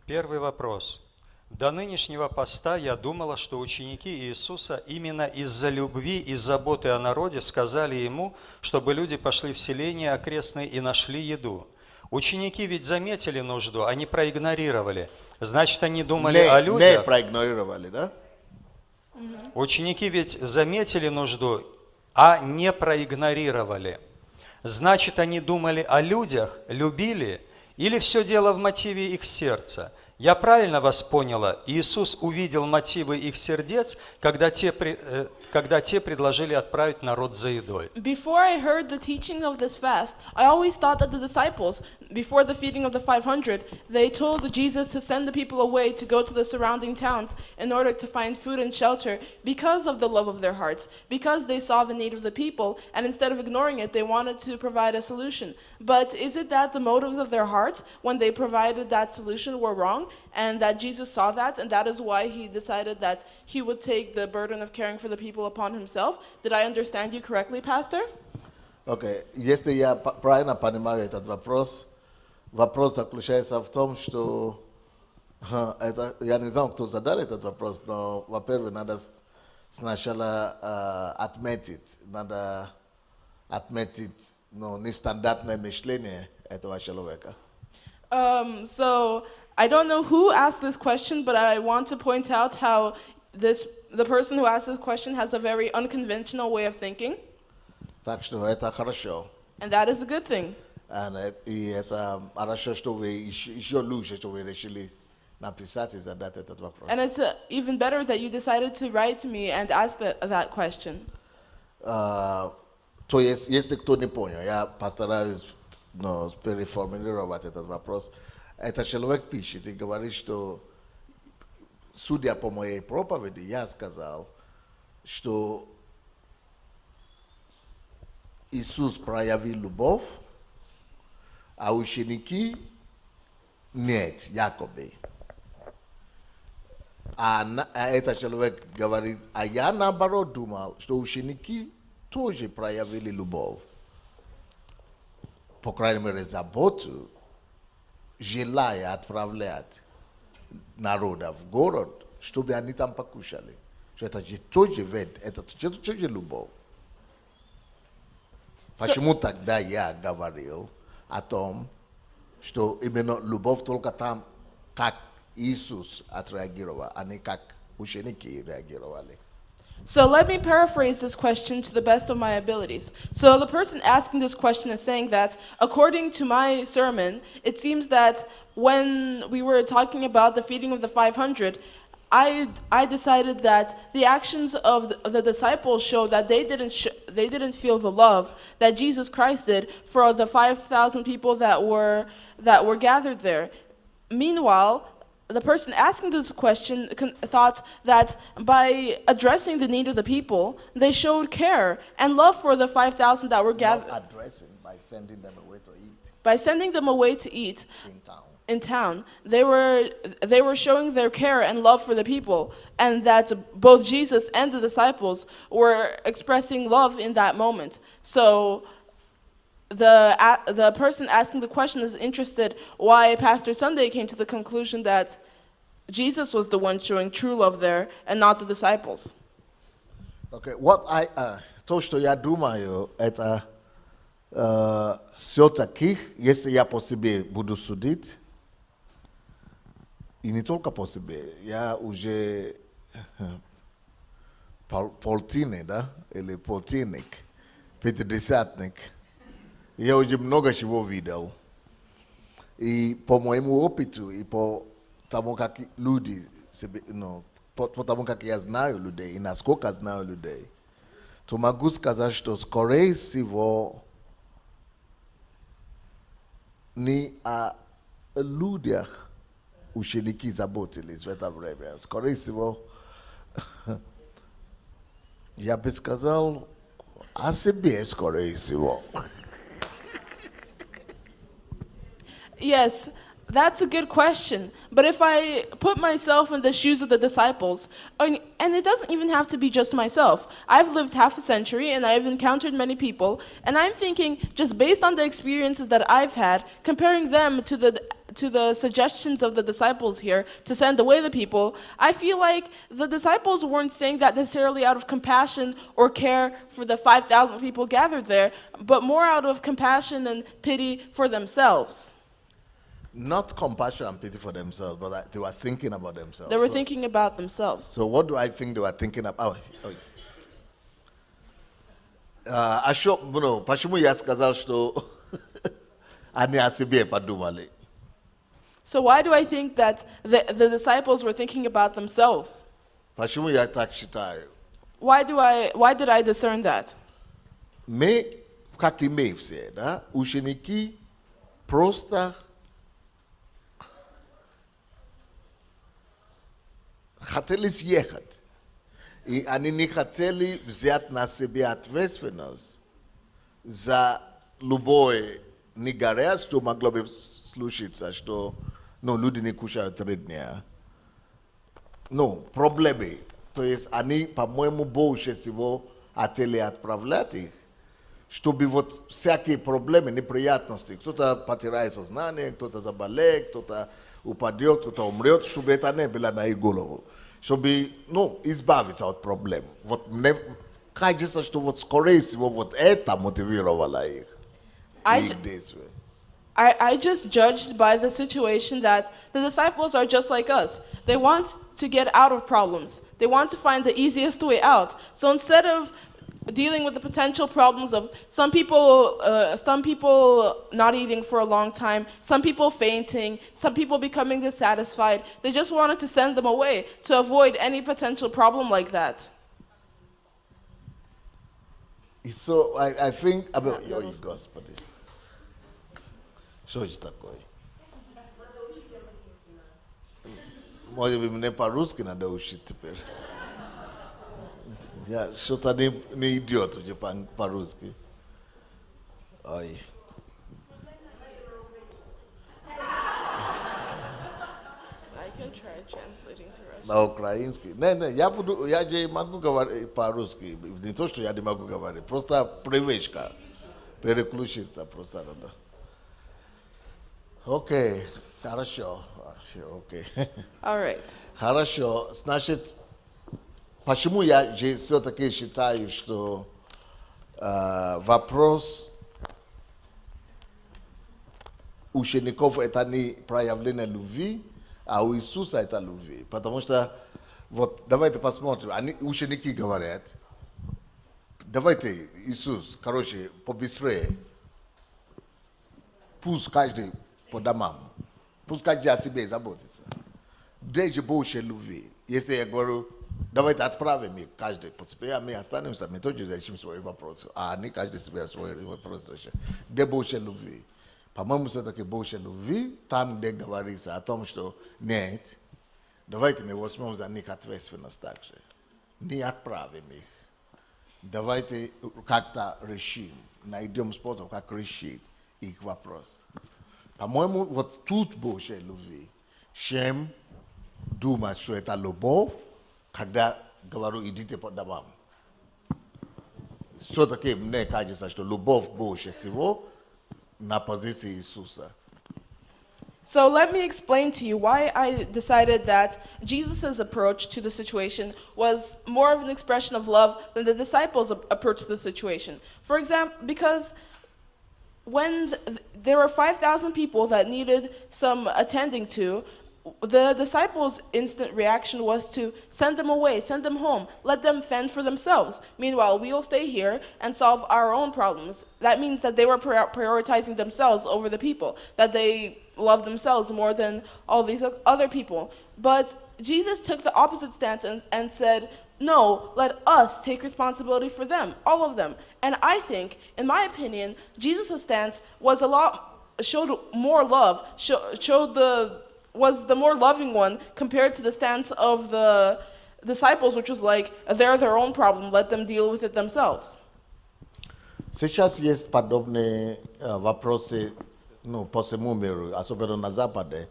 Первый вопрос. До нынешнего поста я думала, что ученики Иисуса именно из-за любви и заботы о народе сказали ему, чтобы люди пошли в селения окрестные и нашли еду. Ученики ведь заметили нужду, они проигнорировали. Значит, они думали о людях. Не проигнорировали, да? Ученики ведь заметили нужду, а не проигнорировали. Значит, они думали о людях, любили, или все дело в мотиве их сердца? Я правильно вас поняла? Иисус увидел мотивы их сердец, когда те предложили отправить народ за едой. Before I heard the teaching of this fast, I always thought that the disciples, before the feeding of the 500, they told Jesus to send the people away to go to the surrounding towns in order to find food and shelter because of the love of their hearts, because they saw the need of the people, and instead of ignoring it, they wanted to provide a solution. But is it that the motives of their hearts, when they provided that solution, were wrong, and that Jesus saw that, and that is why he decided that he would take the burden of caring for the people upon himself? Did I understand you correctly, Pastor? Окей. Если я правильно понимаю этот вопрос, вопрос заключается в том, что это, я не знаю, кто задал этот вопрос, но, во-первых, надо сначала отметить нестандартное мышление этого человека. So I don't know who asked this question, but I want to point out how the person who asked this question has a very unconventional way of thinking. Так что это хорошо. And that is a good thing. И это хорошо, что вы еще лучше, что вы решили написать и задать этот вопрос. And it's even better that you decided to write to me and ask that question. То есть, если кто не понял, я постараюсь переформулировать этот вопрос. Этот человек пишет и говорит, что, судя по моей проповеди, я сказал, что Иисус проявил любовь, а ученики нет, якобы. А этот человек говорит, а я наоборот думал, что ученики тоже проявили любовь. По крайней мере, заботу, желая отправлять народа в город, чтобы они там покушали. Что это же тоже вид, это тоже любовь. Почему тогда я говорил о том, что именно любовь только там, как Иисус отреагировал, а не как ученики реагировали? So let me paraphrase this question to the best of my abilities. So the person asking this question is saying that, according to my sermon, it seems that when we were talking about the feeding of the 500, I decided that the actions of the disciples show that they didn't feel the love that Jesus Christ did for the 5,000 people that were gathered there. Meanwhile, the person asking this question thought that by addressing the need of the people, they showed care and love for the 5,000 that were gathered. Not addressing, by sending them away to eat. By sending them away to eat In town, they were showing their care and love for the people, and that both Jesus and the disciples were expressing love in that moment. So the person asking the question is interested why Pastor Sandey came to the conclusion that Jesus was the one showing true love there and not the disciples. Okay, то, что я думаю, это все-таки, если я по себе буду судить, и не только по себе, я уже полтинник, да, или полтинник, пятидесятник. Я уже много чего видел. И по моему опыту, и по тому, как люди, по тому, как я знаю людей, и насколько знаю людей, то могу сказать, что, скорее всего, не о людях ученики заботились в это время. Скорее всего, я бы сказал о себе, скорее всего. Yes, that's a good question. But if I put myself in the shoes of the disciples, and it doesn't even have to be just myself. I've lived half a century and I've encountered many people, and I'm thinking, just based on the experiences that I've had, comparing them to the to the suggestions of the disciples here to send away the people, I feel like the disciples weren't saying that necessarily out of compassion or care for the 5,000 people gathered there, but more out of compassion and pity for themselves. Not compassion and pity for themselves, but they were thinking about themselves. They were thinking about themselves. So what do I think they were thinking about? Почему я сказал, что они о себе подумали? So why do I think that the disciples were thinking about themselves? Почему я так считаю? Why did I discern that? Мы, как и мы все, да, ученики просто хотели съехать. И они не хотели взять на себя ответственность за любое негоря, что могло бы случиться, что люди не кушают 3 дня. Проблемы. То есть они, по-моему, больше всего хотели отправлять их, чтобы вот всякие проблемы, неприятности, кто-то потеряет сознание, кто-то заболеет, кто-то упадет, кто-то умрет, чтобы это не было на их голову. Чтобы, избавиться от проблем. Вот мне кажется, что вот скорее всего вот это мотивировало их. I just judged by the situation that the disciples are just like us. They want to get out of problems. They want to find the easiest way out. So instead of dealing with the potential problems of some people not eating for a long time, some people fainting, some people becoming dissatisfied, they just wanted to send them away to avoid any potential problem like that. So I think about Господи. Что это такое? Может быть, мне по-русски надо учить теперь. Я что-то не идет уже по-русски. Ой. I can try translating to Russian. На украинский. Я же могу говорить по-русски. Не то, что я не могу говорить. Просто привычка. Переключиться просто надо. Окей. Хорошо. Окей. All right. Хорошо. Значит, почему я же все-таки считаю, что вопрос учеников это не проявление любви, а у Иисуса это любви. Потому что, вот давайте посмотрим, ученики говорят, давайте, Иисус, побыстрее, пусть каждый по домам, пусть каждый о себе заботится. Где же больше любви? Если я говорю, давайте отправим их, каждый по себе, а мы останемся, мы тоже решим свои вопросы, а они каждый себе свои вопросы решит. Где больше любви? По-моему, все-таки больше любви, там, где говорится о том, что нет, давайте мы возьмем за них ответственность также. Не отправим их. Давайте как-то решим, найдем способ, как решить их вопрос. По-моему, вот тут больше любви, чем думать, что это любовь, когда говорю, идите по домам. Все-таки мне кажется, что любовь больше всего на позиции Иисуса. So let me explain to you why I decided that Jesus' approach to the situation was more of an expression of love than the disciples' approach to the situation. For example, because when there were 5,000 people that needed some attending to, the disciples' instant reaction was to send them away, send them home, let them fend for themselves. Meanwhile, we'll stay here and solve our own problems. That means that they were prioritizing themselves over the people, that they love themselves more than all these other people. But Jesus took the opposite stance and said, no, let us take responsibility for them, all of them. And I think, in my opinion, Jesus' stance was showed more love, was the more loving one compared to the stance of the disciples, which was like, they're their own problem, let them deal with it themselves. Сейчас есть подобные вопросы по всему миру, особенно на Западе.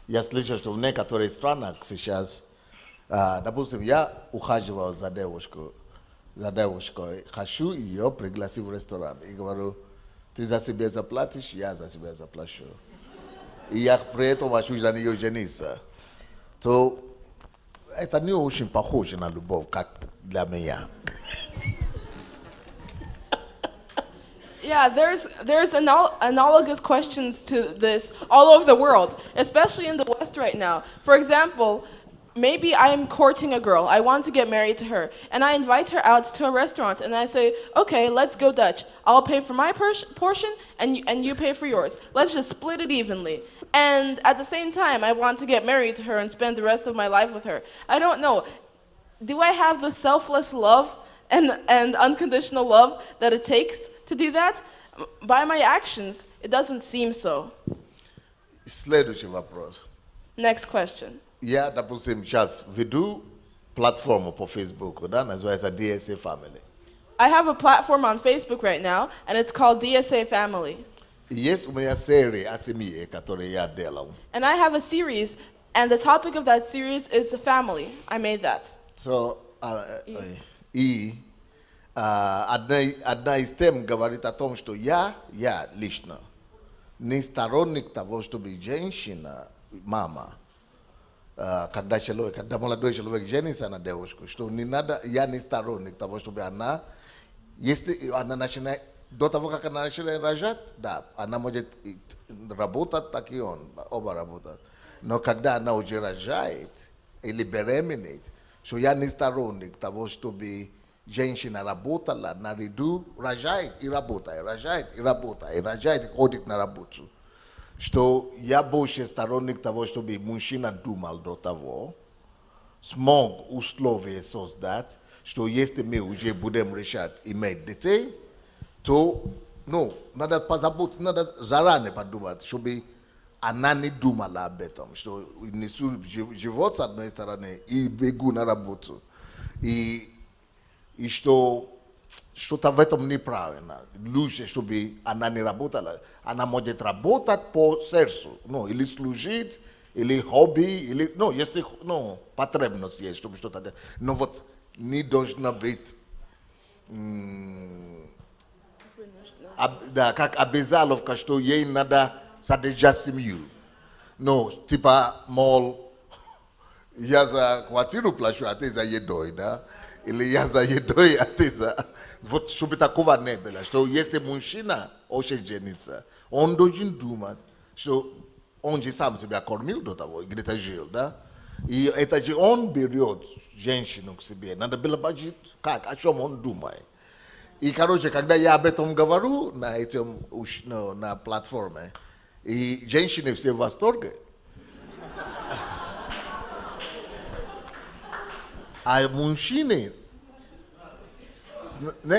Я слышал, что в некоторых странах сейчас, допустим, я ухаживал за девушкой, хочу ее пригласить в ресторан. И говорю, ты за себя заплатишь, я за себя заплачу. и я при этом ощущу на нее жениться, то это не очень похоже на любовь, как для меня. Yeah, there's analogous questions to this all over the world, especially in the West right now. For example, maybe I'm courting a girl. I want to get married to her, and I invite her out to a restaurant, and I say, okay, let's go Dutch. I'll pay for my portion, and you pay for yours. Let's just split it evenly. And at the same time, I want to get married to her and spend the rest of my life with her. I don't know. Do I have the selfless love and unconditional love that it takes to do that? By my actions, it doesn't seem so. Следующий вопрос. Next question. Я, допустим, сейчас веду платформу по Facebook, да, называется DSA Family. I have a platform on Facebook right now, and it's called DSA Family. И есть у меня серия о семье, которую я делал. And I have a series, and the topic of that series is the family. I made that. So, и одна из тем говорит о том, что я лично не сторонник того, чтобы женщина, мама, когда молодой человек женится на девушку, что не надо, я не сторонник того, чтобы она, если она начинает, до того, как она начинает рожать, да, она может работать, так и он, оба работают. Но когда она уже рожает или беременеет, что я не сторонник того, чтобы женщина работала наряду, рожает и работает, рожает и работает, рожает и ходит на работу. Что я больше сторонник того, чтобы мужчина думал до того, смог условия создать, что если мы уже будем решать иметь детей, то, надо позаботиться, надо заранее подумать, чтобы она не думала об этом, что несу живот с одной стороны и бегу на работу. И что что-то в этом неправильно. Лучше, чтобы она не работала. Она может работать по сердцу, или служить, или хобби, или, если, потребность есть, чтобы что-то делать. Но вот не должна быть, как обязаловка, что ей надо содержать семью. Типа, мол, я за квартиру плачу, а ты за едой, да? Или я за едой, а ты за... Вот чтобы такого не было, что если мужчина хочет жениться, он должен думать, что он же сам себя кормил до того, где-то жил, да? И это же он берет женщину к себе. Надо было бачить, о чем он думает. И, когда я об этом говорю на платформе, и женщины все в восторге, а мужчины,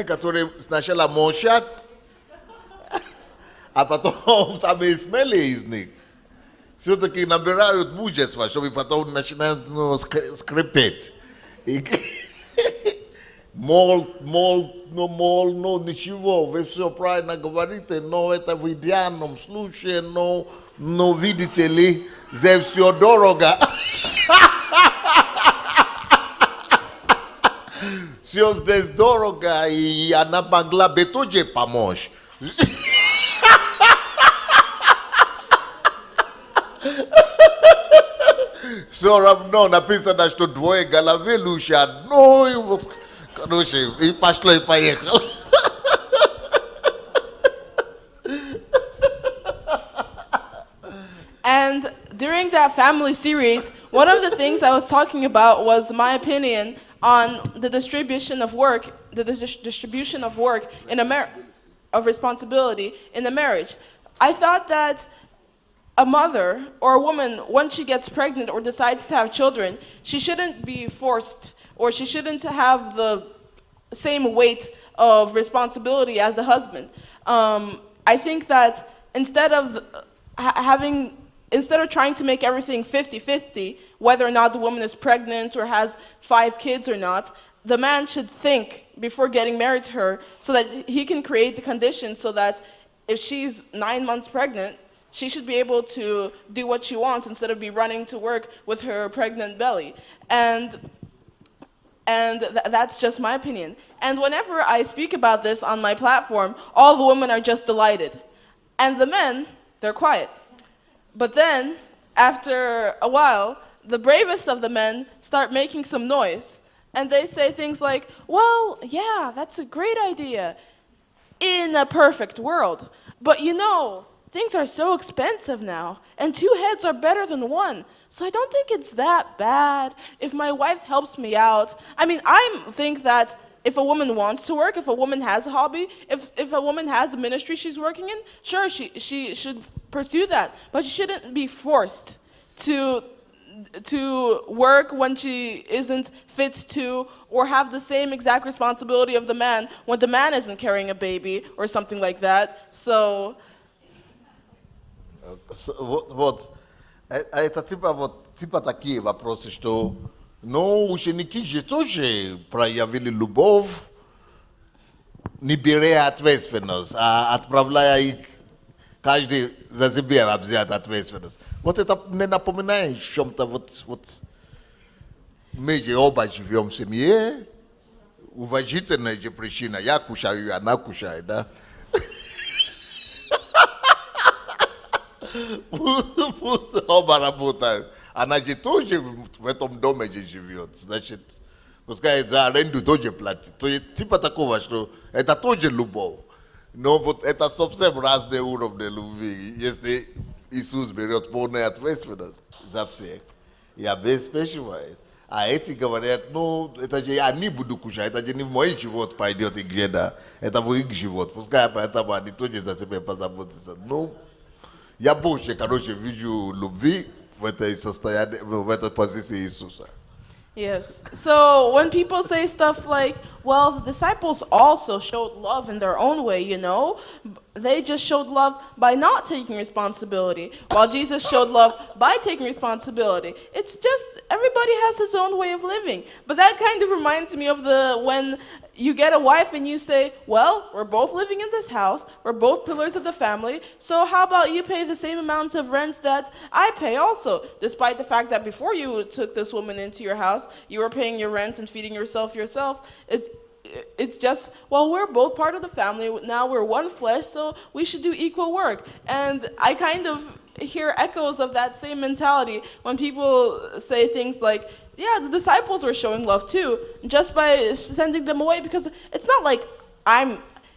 которые сначала молчат, а потом самые смелые из них, все-таки набирают мужества, чтобы потом начинают скрипеть. И ничего, вы все правильно говорите, но это в идеальном случае, но видите ли, здесь все дорого. Все здесь дорого, и она могла бы тоже помочь. Все равно написано, что двое головы лучше одной. И пошло, и поехало. And during that family series, one of the things I was talking about was my opinion on the distribution of work, in of responsibility in a marriage. I thought that a mother or a woman, once she gets pregnant or decides to have children, she shouldn't be forced, or she shouldn't have the same weight of responsibility as the husband. I think that instead of trying to make everything 50-50, whether or not the woman is pregnant or has 5 kids or not, the man should think before getting married to her so that he can create the conditions so that if she's 9 months pregnant, she should be able to do what she wants instead of be running to work with her pregnant belly. And that's just my opinion. And whenever I speak about this on my platform, all the women are just delighted. And the men, they're quiet. But then, after a while, the bravest of the men start making some noise. And they say things like, well, yeah, that's a great idea in a perfect world. But you know, things are so expensive now, and 2 heads are better than 1. So I don't think it's that bad if my wife helps me out. I mean, I think that if a woman wants to work, if a woman has a hobby, if a woman has a ministry she's working in, sure, she should pursue that. But she shouldn't be forced to work when she isn't fit to, or have the same exact responsibility of the man when the man isn't carrying a baby or something like that. So Вот, это типа такие вопросы, что, ну, ученики же тоже проявили любовь, не беря ответственность, а отправляя их каждый за себя взять ответственность. Вот это мне напоминает в чем-то, вот мы же оба живем в семье, уважительная же причина, я кушаю, она кушает, да? Пусть оба работают. Она же тоже в этом доме же живет. Значит, пускай за аренду тоже платит. То есть типа такого, что это тоже любовь. Но вот это совсем разные уровни любви. Если Иисус берет полную ответственность за всех и обеспечивает. А эти говорят, ну, это же я не буду кушать, это же не в мой живот пойдет и где-то. Это в их живот. Пускай поэтому они тоже за себя позаботятся. Ну, я больше, короче, вижу любви в этой состоянии, в этой позиции Иисуса. yes. So when people say stuff like, well, the disciples also showed love in their own way, you know? They just showed love by not taking responsibility, while Jesus showed love by taking responsibility. It's just, everybody has his own way of living. But that kind of reminds me of when you get a wife and you say, well, we're both living in this house, we're both pillars of the family, so how about you pay the same amount of rent that I pay also, despite the fact that before you took this woman into your house, you were paying your rent and feeding yourself. It's just, well, we're both part of the family, now we're one flesh, so we should do equal work. And I kind of hear echoes of that same mentality when people say things like, yeah, the disciples were showing love too, just by sending them away, because it's not like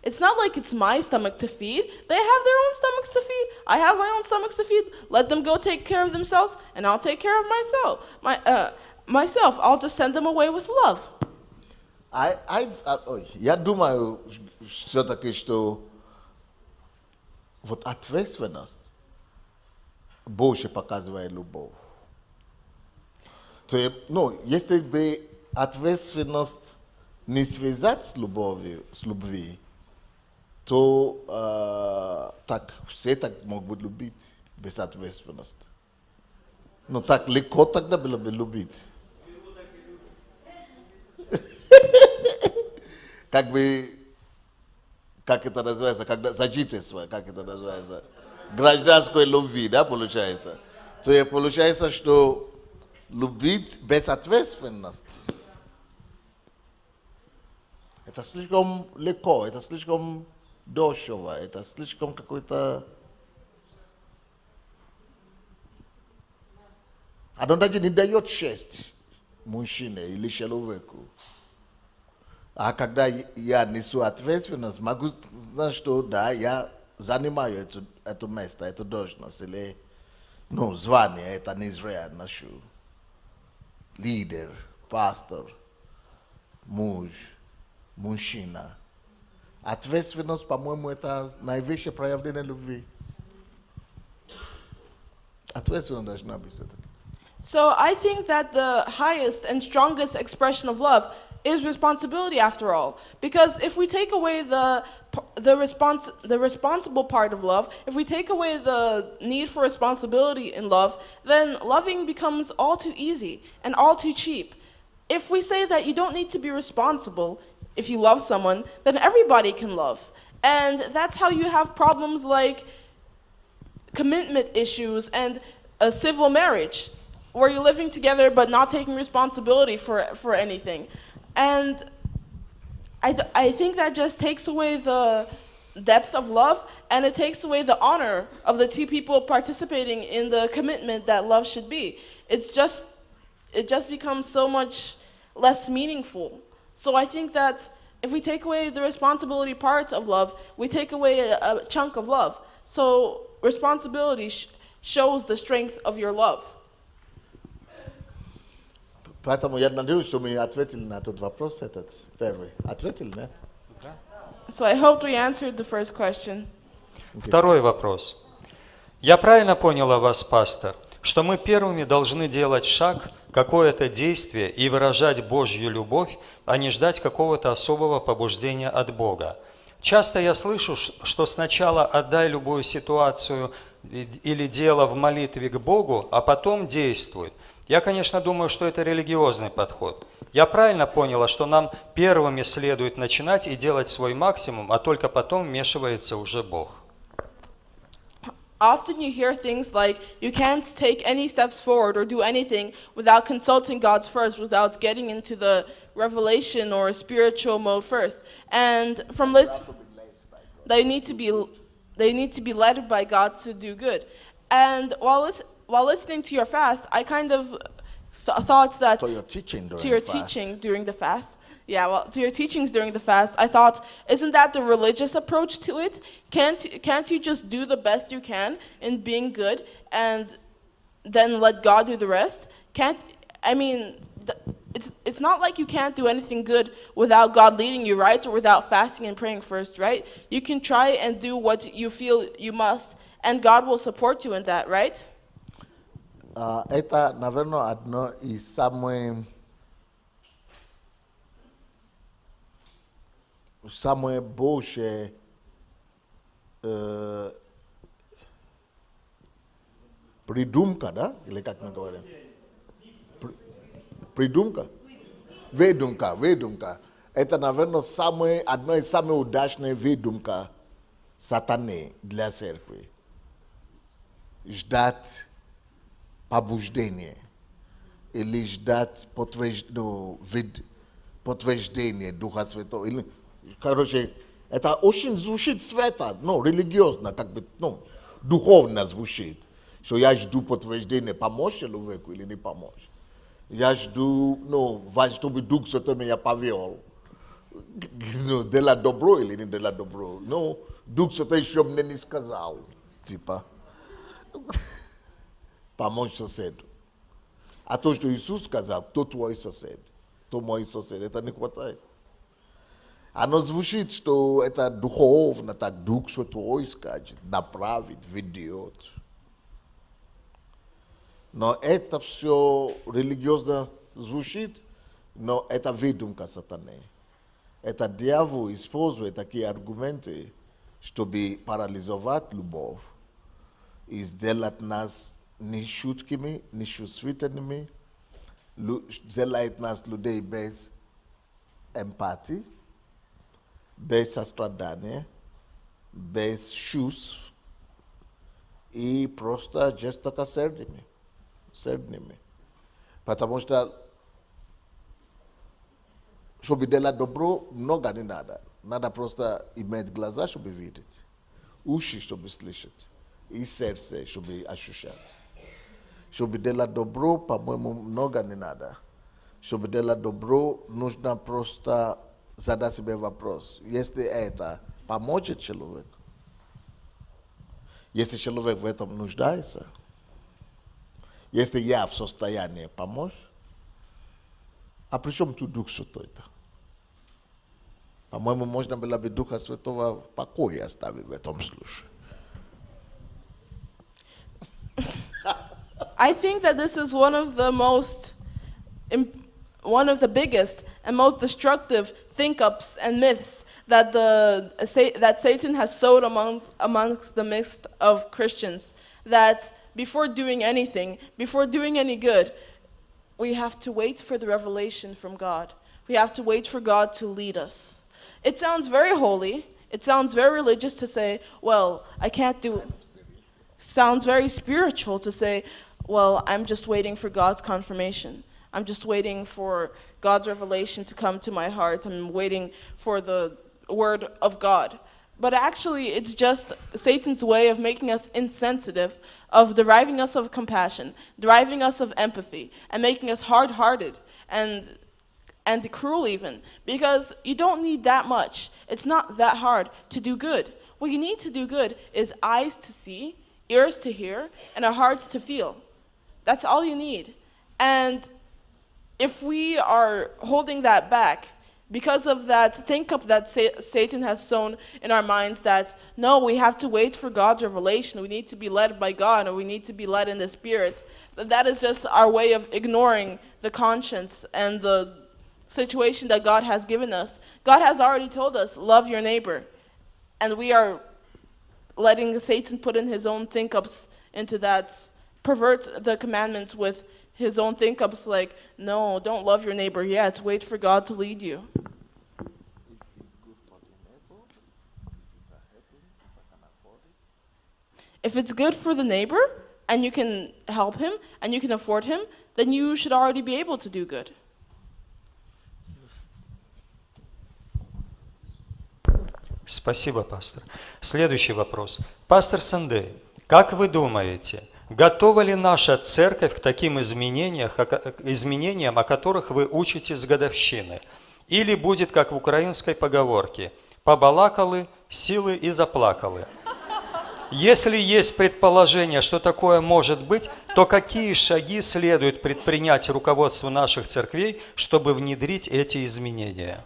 it's my stomach to feed. They have their own stomachs to feed. I have my own stomachs to feed. Let them go take care of themselves, and I'll take care of myself. I'll just send them away with love. Я думаю, все-таки, что вот ответственность больше показывает любовь. То есть, ну, если бы ответственность не связать с любовью, то так все так могут любить без ответственности. Но так легко тогда было бы любить. Как бы, как это называется, когда сожительство, как это называется, гражданской любви, да, получается. То есть получается, что любить без ответственности, это слишком легко, это слишком дешево, это слишком какой-то... Оно даже не дает честь мужчине или человеку. А когда я несу ответственность, могу знать, что да, я занимаю это место, эту должность, или звание, это не зря ношу. Лидер, пастор, муж, мужчина. Ответственность, по-моему, это наивысшее проявление любви. Ответственность должна быть все-таки. So I think that the highest and strongest expression of love is responsibility, after all. Because if we take away the responsible part of love, if we take away the need for responsibility in love, then loving becomes all too easy and all too cheap. If we say that you don't need to be responsible if you love someone, then everybody can love. And that's how you have problems like commitment issues and a civil marriage, where you're living together but not taking responsibility for anything. And I think that just takes away the depth of love, and it takes away the honor of the two people participating in the commitment that love should be. It just becomes so much less meaningful. So I think that if we take away the responsibility part of love, we take away a chunk of love. So responsibility shows the strength of your love. Поэтому я надеюсь, что мы ответили на тот вопрос этот первый. Ответили, нет? So I hoped we answered the first question. Второй вопрос. Я правильно поняла вас, пастор, что мы первыми должны делать шаг, какое-то действие и выражать Божью любовь, а не ждать какого-то особого побуждения от Бога. Часто я слышу, что сначала отдай любую ситуацию или дело в молитве к Богу, а потом действуй. Я, конечно, думаю, что это религиозный подход. Я правильно поняла, что нам первыми следует начинать и делать свой максимум, а только потом вмешивается уже Бог. Often you hear things like, you can't take any steps forward or do anything without consulting God first, without getting into the revelation or spiritual mode first. And from this, they need to be led by God to do good. And while listening to your fast, I kind of thought that So your teaching during to your the fast. teaching during the fast. Yeah, well, to your teachings during the fast, I thought, isn't that the religious approach to it? Can't you just do the best you can in being good and then let God do the rest? It's not like you can't do anything good without God leading you, right? Or without fasting and praying first, right? You can try and do what you feel you must, and God will support you in that, right? Это, наверное, одно из самое большее придумка, да? Или как мы говорим? Придумка? Выдумка. Это, наверное, одно из самых удачных выдумка сатаны для церкви. Ждать побуждения или ждать подтверждения Духа Святого. Короче, это очень звучит свято, религиозно, духовно звучит. Что я жду подтверждения, помочь человеку или не помочь. Я жду, чтобы Дух Святой меня повел. Делать добро или не делать добро. Дух Святой еще мне не сказал. Помочь соседу. А то, что Иисус сказал, кто твой сосед, кто мой сосед, это не хватает. Оно звучит, что это духовно, так Дух Святой скажет, направит, ведет. Но это все религиозно звучит, но это выдумка сатаны. Это дьявол использует такие аргументы, чтобы парализовать любовь и сделать нас нечуткими, нечувствительными, сделает нас людей без эмпатии, без сострадания, без чувств и просто жестоко сердными. Потому что, чтобы делать добро, много не надо. Надо просто иметь глаза, чтобы видеть, уши, чтобы слышать, и сердце, чтобы ощущать. Чтобы делать добро, по-моему, много не надо. Чтобы делать добро, нужно просто задать себе вопрос. Если это поможет человеку, если человек в этом нуждается, если я в состоянии помочь, а при чем тут Дух Святой-то? По-моему, можно было бы Духа Святого в покое оставить в этом случае. I think that this is one of the biggest and most destructive think-ups and myths that Satan has sowed amongst the midst of Christians. That before doing anything, before doing any good, we have to wait for the revelation from God. We have to wait for God to lead us. It sounds very holy. It sounds very religious to say, well, I can't do it. Sounds very spiritual to say, well, I'm just waiting for God's confirmation. I'm just waiting for God's revelation to come to my heart. I'm waiting for the word of God. But actually, it's just Satan's way of making us insensitive, of deriving us of compassion, deriving us of empathy, and making us hard-hearted and cruel even. Because you don't need that much. It's not that hard to do good. What you need to do good is eyes to see, ears to hear, and our hearts to feel. That's all you need. And if we are holding that back, because of that think-up that Satan has sown in our minds that, no, we have to wait for God's revelation, we need to be led by God, or we need to be led in the Spirit, that is just our way of ignoring the conscience and the situation that God has given us. God has already told us, love your neighbor. And we are letting Satan put in his own think-ups into that, pervert the commandments with his own think-ups like, no, don't love your neighbor yet. Wait for God to lead you. If it's good for the neighbor, and you can help him, and you can afford him, then you should already be able to do good. Спасибо, пастор. Следующий вопрос. Пастор Сандей, как вы думаете, готова ли наша церковь к таким изменениям, о которых вы учите с годовщины? Или будет, как в украинской поговорке, «побалакали, силы и заплакали». Если есть предположение, что такое может быть, то какие шаги следует предпринять руководству наших церквей, чтобы внедрить эти изменения?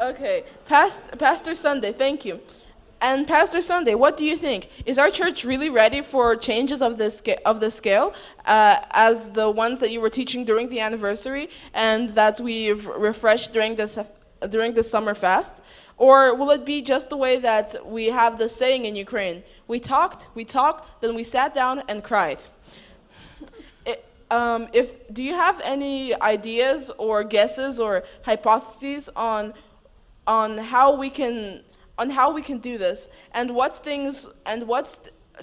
Okay, Pastor Sunday, thank you. And Pastor Sunday, what do you think? Is our church really ready for changes of the scale as the ones that you were teaching during the anniversary and that we've refreshed during the summer fast? Or will it be just the way that we have the saying in Ukraine? We talked, then we sat down and cried. Do you have any ideas or guesses or hypotheses on how we can do this, and what's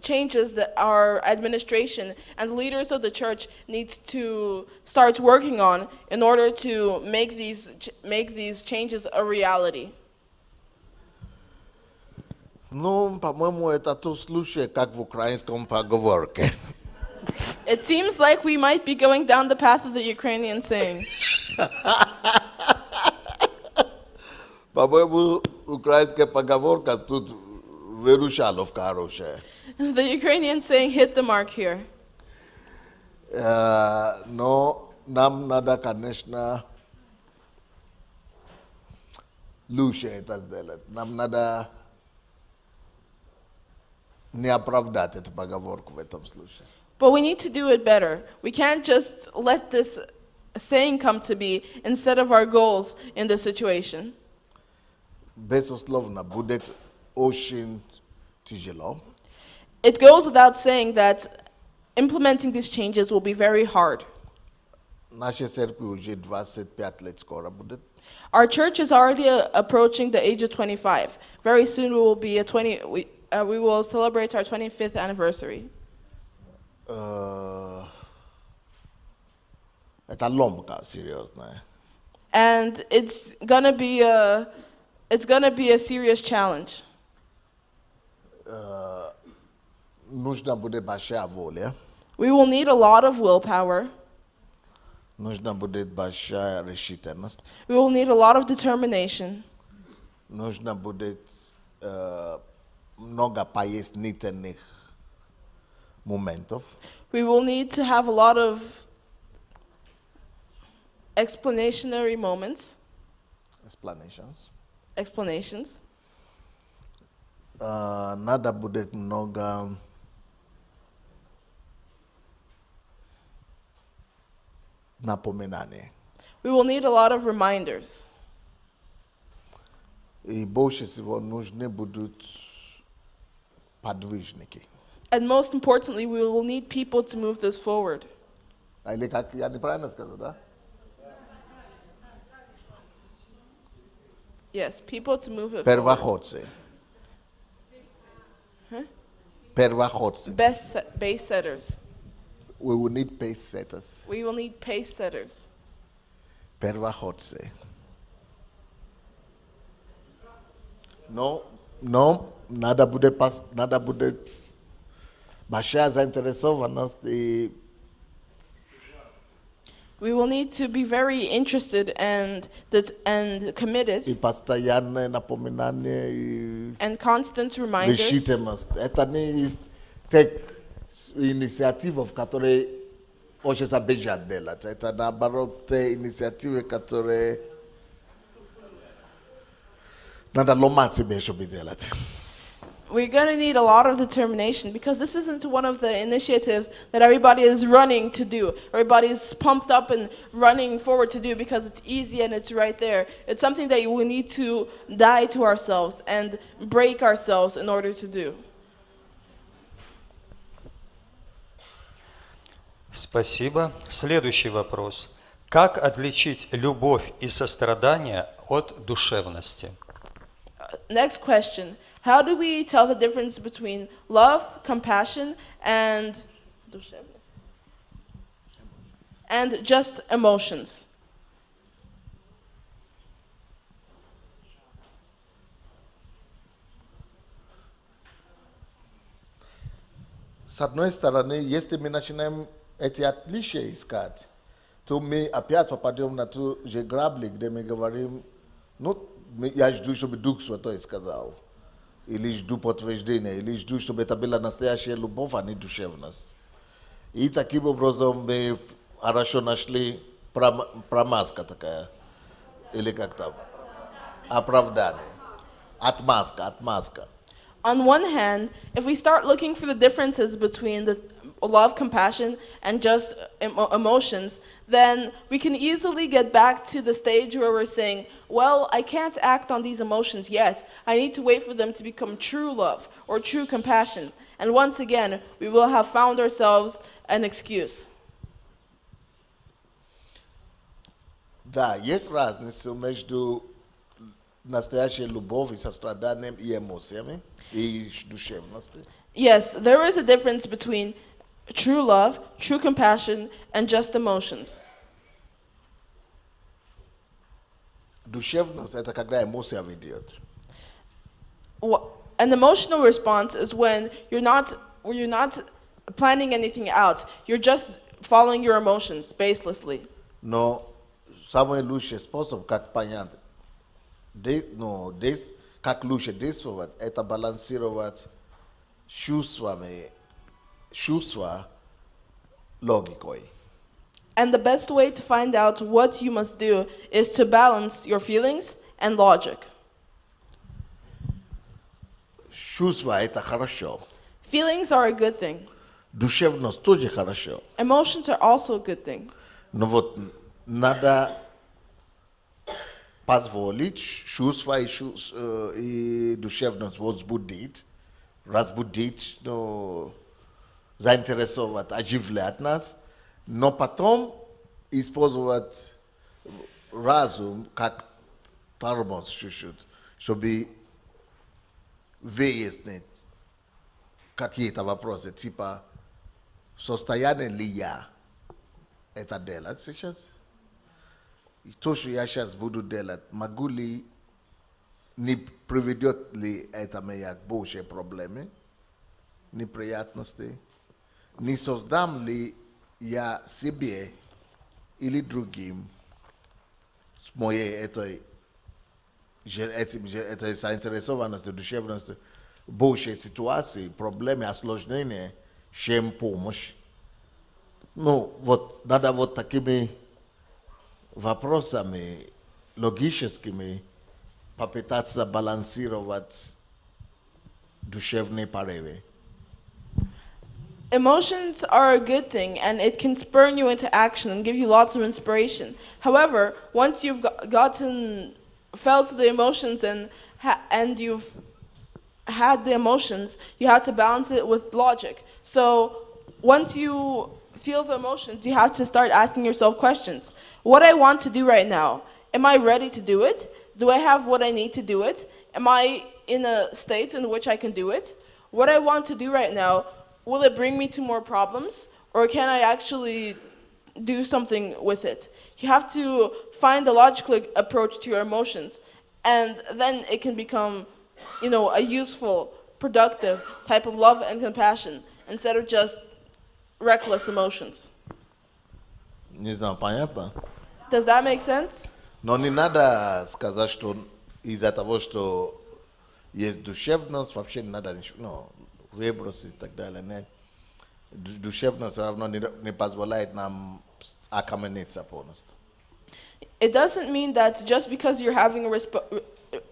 changes that our administration and leaders of the church needs to start working on in order to make these changes a reality? Ну, по-моему, это тот случай, как в украинском поговорке. It seems like we might be going down the path of the Ukrainian saying. По-моему, украинская поговорка тут выручаловка хорошая. The Ukrainian saying hit the mark here. Но нам надо, конечно, лучше это сделать. Нам надо не оправдать эту поговорку в этом случае. But we need to do it better. We can't just let this saying come to be instead of our goals in this situation. Безусловно, будет очень тяжело. It goes without saying that implementing these changes will be very hard. Наша церковь уже 25 лет скоро будет. Our church is already approaching the age of 25. Very soon we will celebrate our 25th anniversary. Это ломка серьезная. And it's gonna be a serious challenge. Нужна будет большая воля. We will need a lot of willpower. Нужна будет большая решительность. We will need a lot of determination. Нужно будет много пояснительных моментов. We will need to have a lot of explanatory moments. Explanations. Надо будет много напоминаний. We will need a lot of reminders. И больше всего нужны будут подвижники. And most importantly, we will need people to move this forward. Или как я неправильно сказал, да? Yes, people to move it forward. Первоходцы. Первоходцы. Base setters. We will need pace setters. We will need pace setters. Perva hotse. No, nada bude baixar zainteresowanost i We will need to be very interested and committed postojanne napominanie i and constant reminders. решительность. Это не есть тех инициатив, которые очень забежат делать. Это наоборот те инициативы, которые надо ломать себе, чтобы делать. We're going to need a lot of determination because this isn't one of the initiatives that everybody is running to do. Everybody's pumped up and running forward to do because it's easy and it's right there. It's something that we need to die to ourselves and break ourselves in order to do. Спасибо. Следующий вопрос. Как отличить любовь и сострадание от душевности? Next question. How do we tell the difference between love, compassion, and just emotions? С одной стороны, если мы начинаем эти отличия искать, то мы опять попадем на ту же грабли, где мы говорим, я жду, чтобы Дух Святой сказал. Или жду подтверждения, или жду, чтобы это была настоящая любовь, а не душевность. И таким образом мы хорошо нашли промазка такая, или как там, оправдание, отмазка. On one hand, if we start looking for the differences between the love, compassion, and just emotions, then we can easily get back to the stage where we're saying, well, I can't act on these emotions yet. I need to wait for them to become true love or true compassion. And once again, we will have found ourselves an excuse. Да, есть разница между настоящей любовью, состраданием и эмоциями, и душевностью. Yes, there is a difference between true love, true compassion, and just emotions. Душевность – это когда эмоция ведет. An emotional response is when you're not planning anything out. You're just following your emotions baselessly. Но самый лучший способ, как понять, как лучше действовать, это балансировать чувства логикой. And the best way to find out what you must do is to balance your feelings and logic. Чувства – это хорошо. Feelings are a good thing. Душевность тоже хорошо. Emotions are also a good thing. Но вот надо позволить чувства и душевность разбудить, заинтересовать, оживлять нас, но потом использовать разум как тормоз чуть-чуть, чтобы выяснить какие-то вопросы, типа, в состоянии ли я это делать сейчас? И то, что я сейчас буду делать, могу ли, не приведет ли это меня к большей проблеме, неприятности? Не создам ли я себе или другим с моей этой заинтересованностью, душевностью, большей ситуации, проблемы, осложнения, чем помощь? Вот надо вот такими вопросами логическими попытаться балансировать душевные порывы. Emotions are a good thing, and it can spur you into action and give you lots of inspiration. However, once you've felt the emotions and you've had the emotions, you have to balance it with logic. So once you feel the emotions, you have to start asking yourself questions. What I want to do right now, am I ready to do it? Do I have what I need to do it? Am I in a state in which I can do it? What I want to do right now, will it bring me to more problems? Or can I actually do something with it. You have to find a logical approach to your emotions, and then it can become, a useful, productive type of love and compassion instead of just reckless emotions. Не знаю, понятно? Does that make sense? Но не надо сказать, что из-за того, что есть душевность, вообще не надо ничего, выбросы и так далее. Нет. Душевность все равно не позволяет нам окамениться полностью. It doesn't mean that just because you're having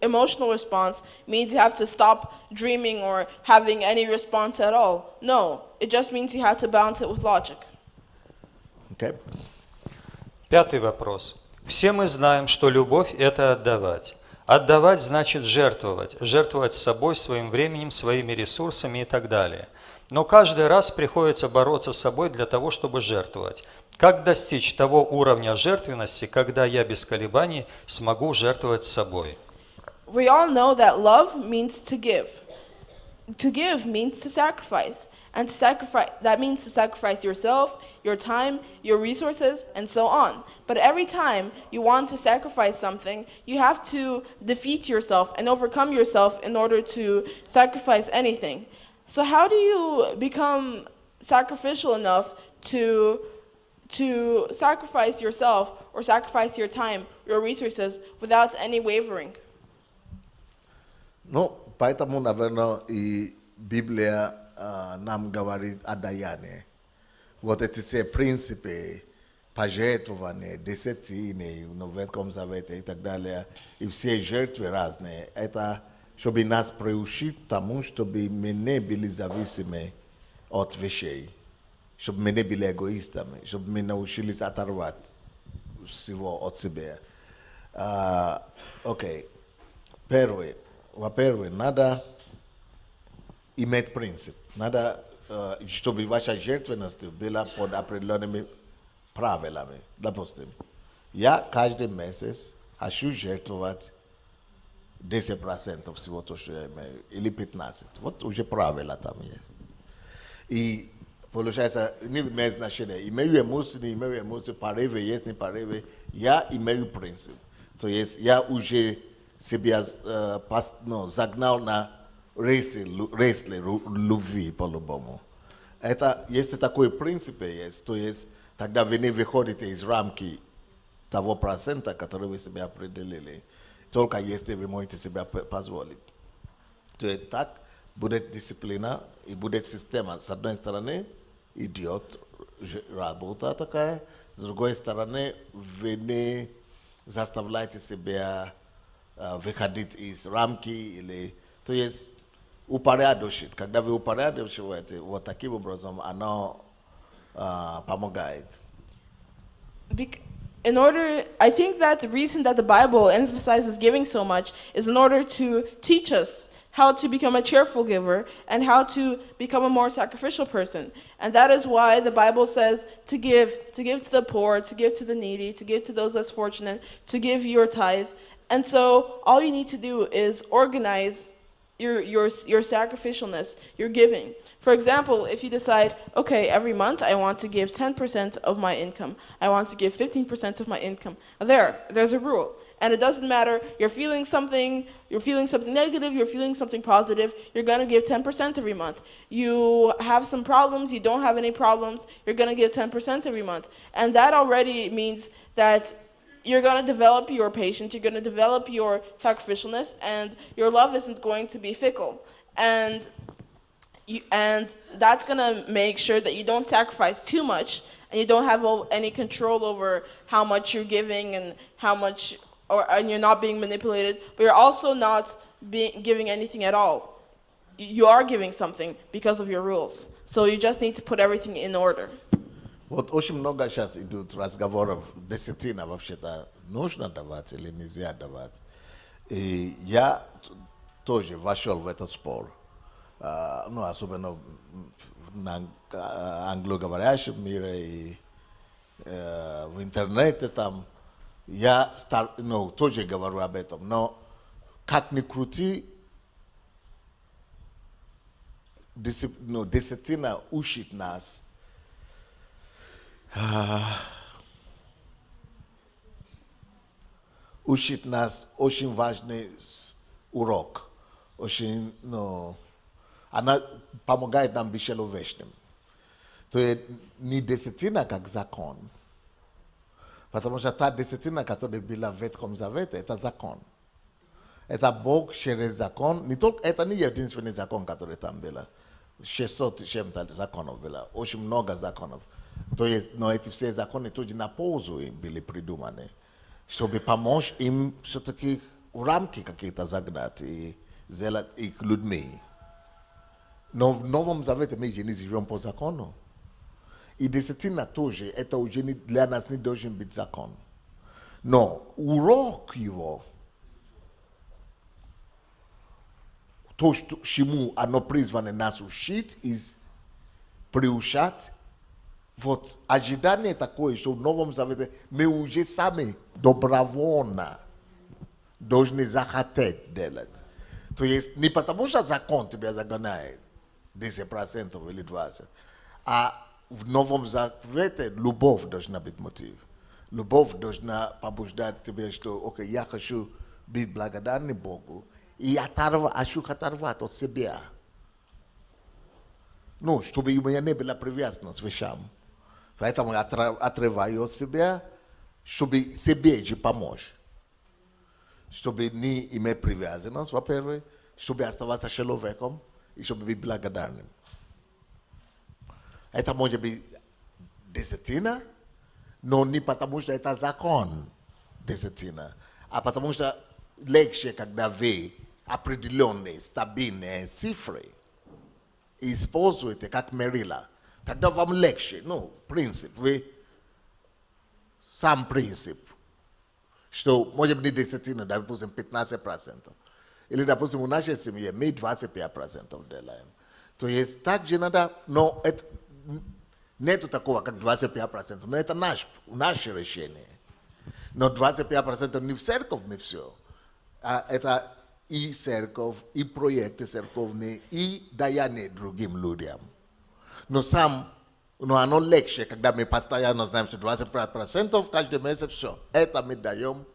emotional response means you have to stop dreaming or having any response at all. No, it just means you have to balance it with logic. Okay. 5 вопрос. Все мы знаем, что любовь – это отдавать. Отдавать значит жертвовать. Жертвовать собой, своим временем, своими ресурсами и так далее. Но каждый раз приходится бороться с собой для того, чтобы жертвовать. Как достичь того уровня жертвенности, когда я без колебаний смогу жертвовать собой? We all know that love means to give. To give means to sacrifice. And to sacrifice, that means to sacrifice yourself, your time, your resources, and so on. But every time you want to sacrifice something, you have to defeat yourself and overcome yourself in order to sacrifice anything. So how do you become sacrificial enough to sacrifice yourself or sacrifice your time, your resources, without any wavering? Ну, поэтому, наверное, и Библия нам говорит о даянии. Вот эти все принципы пожертвования, десятины, в Ветхом Завете и так далее, и все жертвы разные, это чтобы нас приучить тому, чтобы мы не были зависимы от вещей, чтобы мы не были эгоистами, чтобы мы научились оторвать всего от себя. Окей. Во-первых, надо иметь принцип. Надо, чтобы ваша жертвенность была под определенными правилами. Допустим, я каждый месяц хочу жертвовать 10% всего то, что я имею, или 15%. Вот уже правила там есть. И получается, не имеет значения. Имею эмоции, не имею эмоции, порывы есть, не порывы. Я имею принцип. То есть я уже себя загнал на рейсы любви по-любому. Это, если такой принцип есть, то есть тогда вы не выходите из рамки того процента, который вы себе определили, только если вы можете себе позволить. То есть так будет дисциплина и будет система. С одной стороны идет работа такая, с другой стороны вы не заставляете себя выходить из рамки или, то есть упорядочить. Когда вы упорядочиваете, вот таким образом оно помогает. I think that the reason that the Bible emphasizes giving so much is in order to teach us how to become a cheerful giver and how to become a more sacrificial person. And that is why the Bible says to give to the poor, to give to the needy, to give to those less fortunate, to give your tithe. And so all you need to do is organize your sacrificialness, your giving. For example, if you decide, okay, every month I want to give 10% of my income, I want to give 15% of my income. There's a rule. And it doesn't matter, you're feeling something negative, you're feeling something positive, you're going to give 10% every month. You have some problems, you don't have any problems, you're going to give 10% every month. And that already means that you're going to develop your patience, you're going to develop your sacrificialness, and your love isn't going to be fickle. And that's going to make sure that you don't sacrifice too much, and you don't have any control over how much you're giving and how much, and you're not being manipulated, but you're also not giving anything at all. You are giving something because of your rules. So you just need to put everything in order. Вот очень много сейчас идут разговоров, десятина вообще-то нужно давать или нельзя давать. И я тоже вошел в этот спор, особенно на англоговорящем мире и в интернете там. Я тоже говорю об этом, но как ни крути, десятина учит нас Учит нас очень важный урок. Очень, она помогает нам быть человечным. То есть не десятина как закон. Потому что та десятина, которая была в Ветхом Завете, это закон. Это Бог через закон. Не только, это не единственный закон, который там был. 600 чем-то законов было. Очень много законов. То есть, но эти все законы тоже на пользу им были придуманы. Чтобы помочь им все-таки в рамки какие-то загнать и сделать их людьми. Но в Новом Завете мы же не живем по закону. И десятина тоже, это уже для нас не должен быть закон. Но урок его, то, чему оно призвано нас учить, и приучать, вот ожидание такое, что в Новом Завете мы уже сами добровольно должны захотеть делать. То есть не потому, что закон тебя загоняет 10% или 20%, а в Новом Завете любовь должна быть мотив. Любовь должна побуждать тебя, что, окей, я хочу быть благодарным Богу, и хочу оторвать от себя. Ну, чтобы у меня не была привязанность к вещам. Поэтому я отрываю от себя, чтобы себе же помочь. Чтобы не иметь привязанность, во-первых, чтобы оставаться человеком, и чтобы быть благодарным. Это может быть десятина, но не потому, что это закон десятина, а потому что легче, когда вы определенные, стабильные цифры используете как мерила. Тогда вам легче, принцип, вы сам принцип, что может быть десятина, допустим, 15%. Или, допустим, в нашей семье мы 25% делаем. То есть так же надо, но это нету такого, как 25%, но это наше решение. Но 25% не в церковь мы все, а это и церковь, и проекты церковные, и даяние другим людям. Но оно легче, когда мы постоянно знаем, что 25% каждый месяц, все, это мы даем.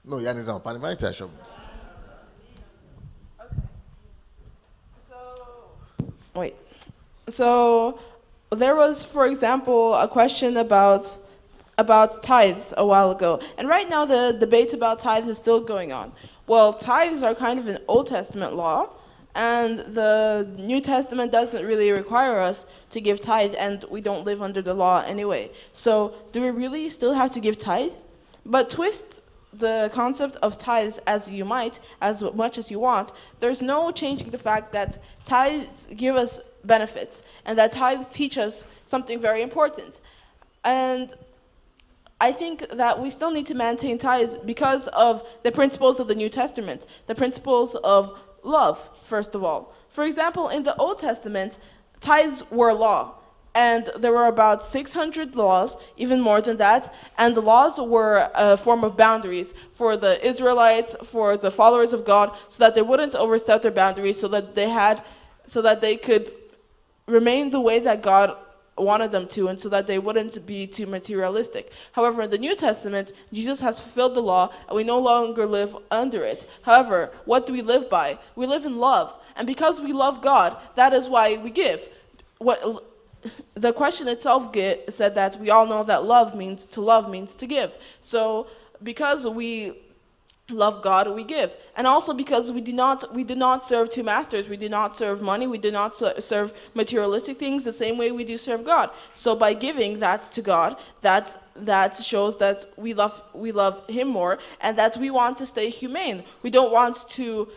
Я не знаю, понимаете, о чем? Wait. So there was, for example, a question about tithes a while ago. And right now the debate about tithes is still going on. Well, tithes are kind of an Old Testament law, and the New Testament doesn't really require us to give tithe, and we don't live under the law anyway. So do we really still have to give tithe? But twist the concept of tithes as you might, as much as you want, there's no changing the fact that tithes give us benefits, and that tithes teach us something very important. And I think that we still need to maintain tithes because of the principles of the New Testament, the principles of love, first of all. For example, in the Old Testament, tithes were law. And there were about 600 laws, even more than that. And the laws were a form of boundaries for the Israelites, for the followers of God, so that they wouldn't overstep their boundaries, so that they could remain the way that God wanted them to, and so that they wouldn't be too materialistic. However, in the New Testament, Jesus has fulfilled the law, and we no longer live under it. However, what do we live by? We live in love. And because we love God, that is why we give. The question itself said that we all know that love means to give. So because we love God, we give. And also because we do not serve two masters. We do not serve money. We do not serve materialistic things the same way we do serve God. So by giving that to God, that shows that we love Him more, and that we want to stay humane. We don't want to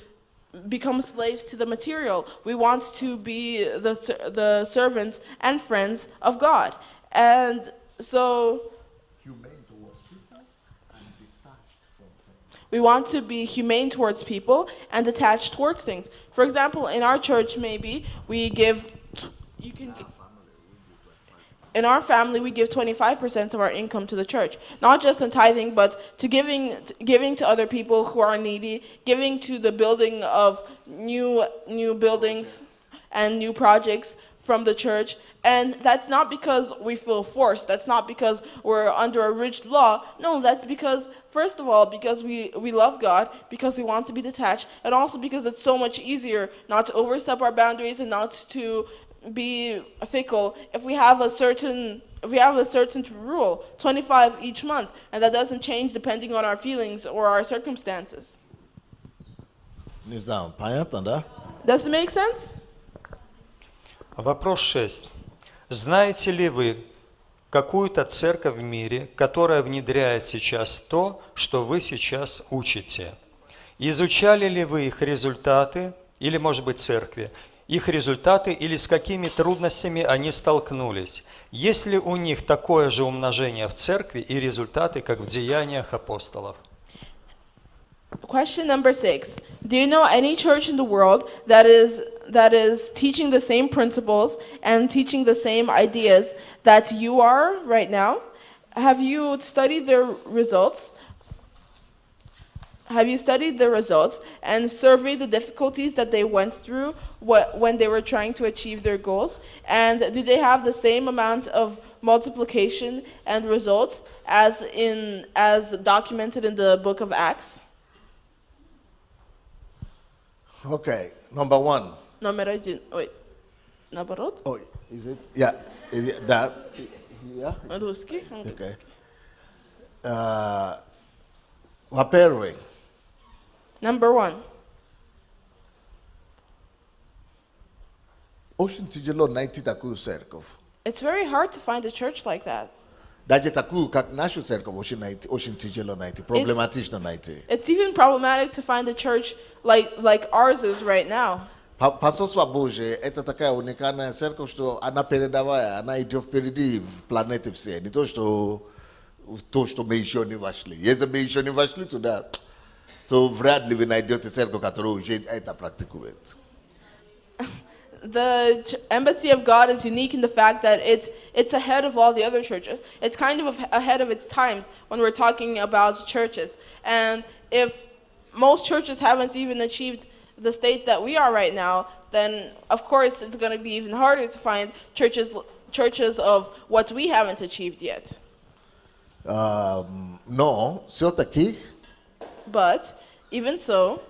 become slaves to the material. We want to be the servants and friends of God. And so Humane towards people and detached from things. we want to be humane towards people and detached towards things. For example, in our church, maybe we give, in our family, we give 25% of our income to the church. Not just in tithing, but to giving to other people who are needy, giving to the building of new buildings and new projects. from the church, and that's not because we feel forced. That's not because we're under a rigid law. No, that's because, first of all, because we love God, because we want to be detached, and also because it's so much easier not to overstep our boundaries and not to be fickle if we have a certain rule, 25 each month, and that doesn't change depending on our feelings or our circumstances. Не знаю, понятно, да? Does it make sense? Вопрос 6. Знаете ли вы какую-то церковь в мире, которая внедряет сейчас то, что вы сейчас учите? Изучали ли вы их результаты, или, может быть, церкви, их результаты, или с какими трудностями они столкнулись? Есть ли у них такое же умножение в церкви и результаты, как в деяниях апостолов? Question number 6. Do you know any church in the world that is teaching the same principles and teaching the same ideas that you are right now? Have you studied their results? Have you studied the results and surveyed the difficulties that they went through when they were trying to achieve their goals? And do they have the same amount of multiplication and results as documented in the book of Acts? Okay, number 1. Наоборот? Oh, is it? Yeah, is it that? Yeah. Русский? Okay. Во-первых, Number 1. очень тяжело найти такую церковь. It's very hard to find a church like that. Даже такую, как нашу церковь, очень тяжело найти, проблематично найти. It's even problematic to find a church like ours is right now. Посольство Божье – это такая уникальная церковь, что она передовая, она идет впереди в планете все. Не то, что мы еще не вошли. Если мы еще не вошли туда, то вряд ли вы найдете церковь, которая уже это практикует. The Embassy of God is unique in the fact that it's ahead of all the other churches. It's kind of ahead of its times when we're talking about churches. And if most churches haven't even achieved the state that we are right now, then of course it's going to be even harder to find churches of what we haven't achieved yet. Но все-таки But even so,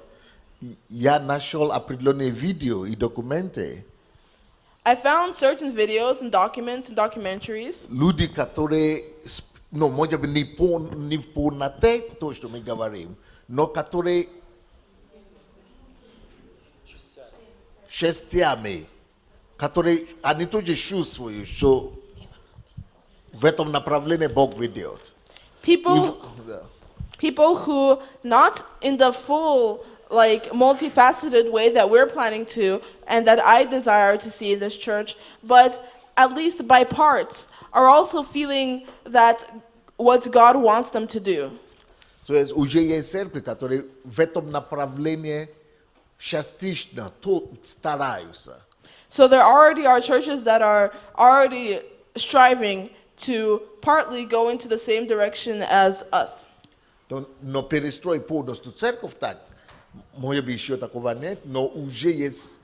я нашел определенные видео и документы, I found certain videos and documents and documentaries. люди, которые, может быть, не в полноте то, что мы говорим, но которые частями, которые они тоже чувствуют, что в этом направлении Бог ведет. People who, not in the full, multifaceted way that we're planning to and that I desire to see in this church, but at least by parts, are also feeling that what God wants them to do. То есть уже есть церкви, которые в этом направлении частично стараются. So there already are churches that are already striving to partly go into the same direction as us. Но перестроить полностью церковь так, может быть, еще такого нет, но уже есть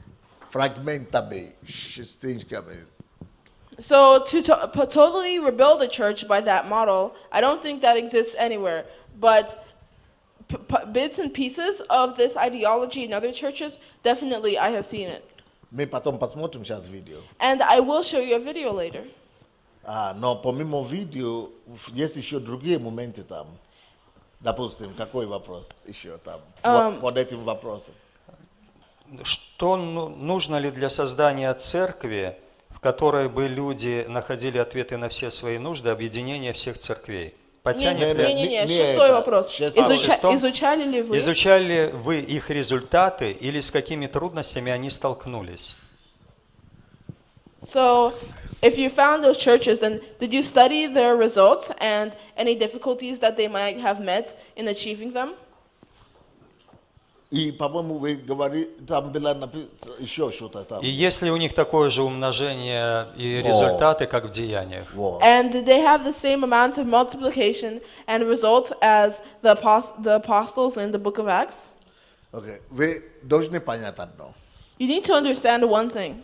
фрагментами, частичками. So to totally rebuild a church by that model, I don't think that exists anywhere. But bits and pieces of this ideology in other churches, definitely I have seen it. Мы потом посмотрим сейчас видео. And I will show you a video later. Но помимо видео, есть еще другие моменты там. Допустим, какой вопрос еще там? Под этим вопросом. Что нужно ли для создания церкви, в которой бы люди находили ответы на все свои нужды, объединение всех церквей? Потянет ли? Не, шестой вопрос. Изучали ли вы? Изучали ли вы их результаты или с какими трудностями они столкнулись? So, if you found those churches, then did you study their results and any difficulties that they might have met in achieving them? И, по-моему, вы говорили, там было еще что-то там. И есть ли у них такое же умножение и результаты, как в деяниях? And did they have the same amount of multiplication and results as the apostles in the book of Acts? Okay. Вы должны понять одно. You need to understand one thing.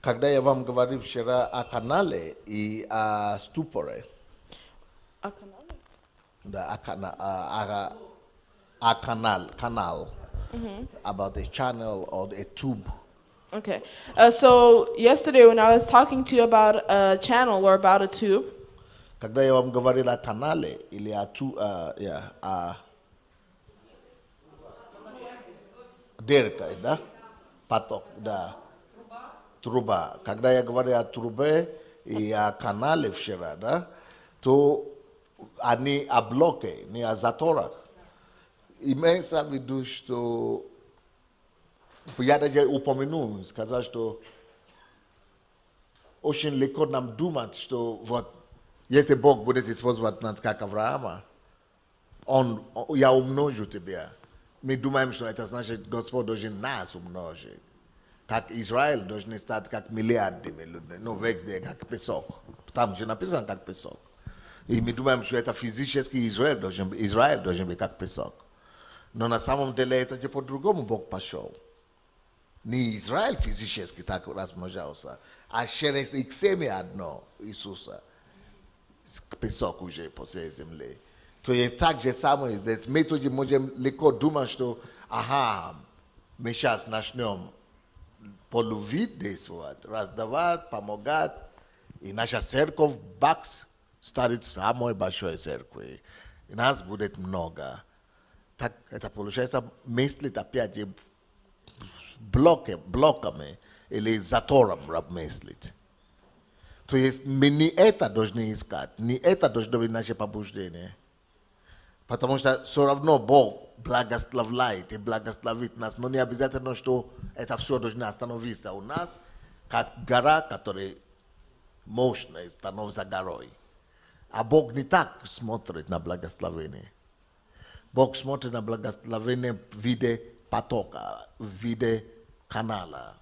когда я вам говорил вчера о канале и о ступоре, да, канал, about a channel or a tube. Okay. So yesterday when I was talking to you about a channel or about a tube, Когда я вам говорил о канале или о дыркой, да, поток, да, труба. Когда я говорил о трубе и о канале вчера, да, то они о блоке, не о заторах. Имеется в виду, что я даже упомянул, сказал, что очень легко нам думать, что вот если Бог будет использовать нас как Авраама, я умножу тебя. Мы думаем, что это значит, Господь должен нас умножить. Как Израиль должен стать как миллиардами людей, но везде как песок. Там же написано как песок. И мы думаем, что это физически Израиль должен быть как песок. Но на самом деле это же по-другому Бог пошел. Не Израиль физически так размножался, а через их семя одно Иисуса. Песок уже по всей земле. То есть так же самое здесь. Мы тоже можем легко думать, что мы сейчас начнем по любви действовать, раздавать, помогать. И наша церковь, бакс, станет самой большой церковью. И нас будет много. Так это получается мыслить опять блоками или затором мыслить. То есть мы не это должны искать, не это должно быть наше побуждение. Потому что все равно Бог благословляет и благословит нас, но не обязательно, что это все должно остановиться у нас, как гора, которая мощная, становится горой. А Бог не так смотрит на благословение. Бог смотрит на благословение в виде потока, в виде канала,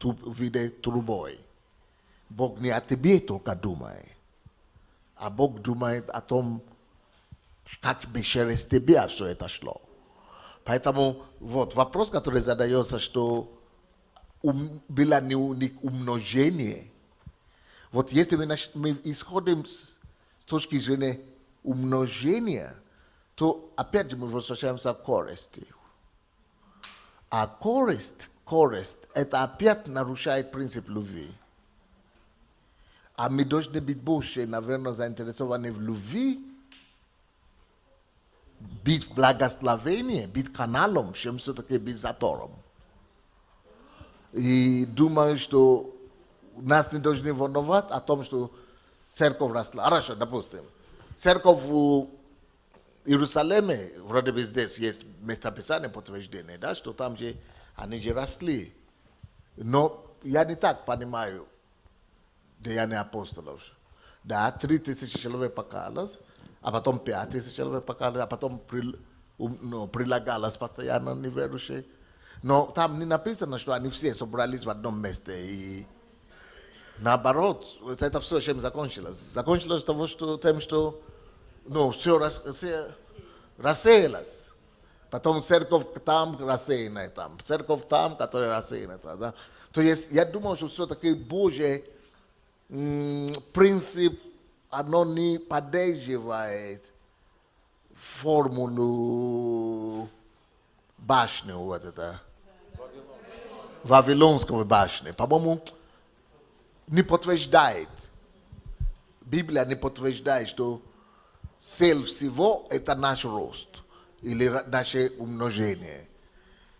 в виде трубой. Бог не о тебе только думает, а Бог думает о том, как бы через тебя все это шло. Поэтому вот вопрос, который задается, что было не у них умножение. Вот если мы исходим с точки зрения умножения, то опять же мы возвращаемся к корысти. А корость, это опять нарушает принцип любви. А мы должны быть больше, наверное, заинтересованы в любви, быть в благословении, быть каналом, чем все-таки быть затором. И думаю, что нас не должны волновать о том, что церковь росла. Хорошо, допустим, церковь в Иерусалиме, вроде бы здесь есть местописание подтверждение, да, что там же они же росли. Но я не так понимаю Деяния апостолов. Да, 3000 человек покаялось, а потом 5000 человек покаялось, а потом прилагалось постоянно неверующие. Но там не написано, что они все собрались в одном месте. И наоборот, это все чем закончилось. Закончилось тем, что все рассеялось. Потом церковь там, рассеянная там. Церковь там, которая рассеянная там. Да? То есть я думаю, что все-таки Божий принцип, оно не поддерживает формулу башни, вот это, Вавилонского башни. По-моему, не подтверждает. Библия не подтверждает, что цель всего – это наш рост или наше умножение.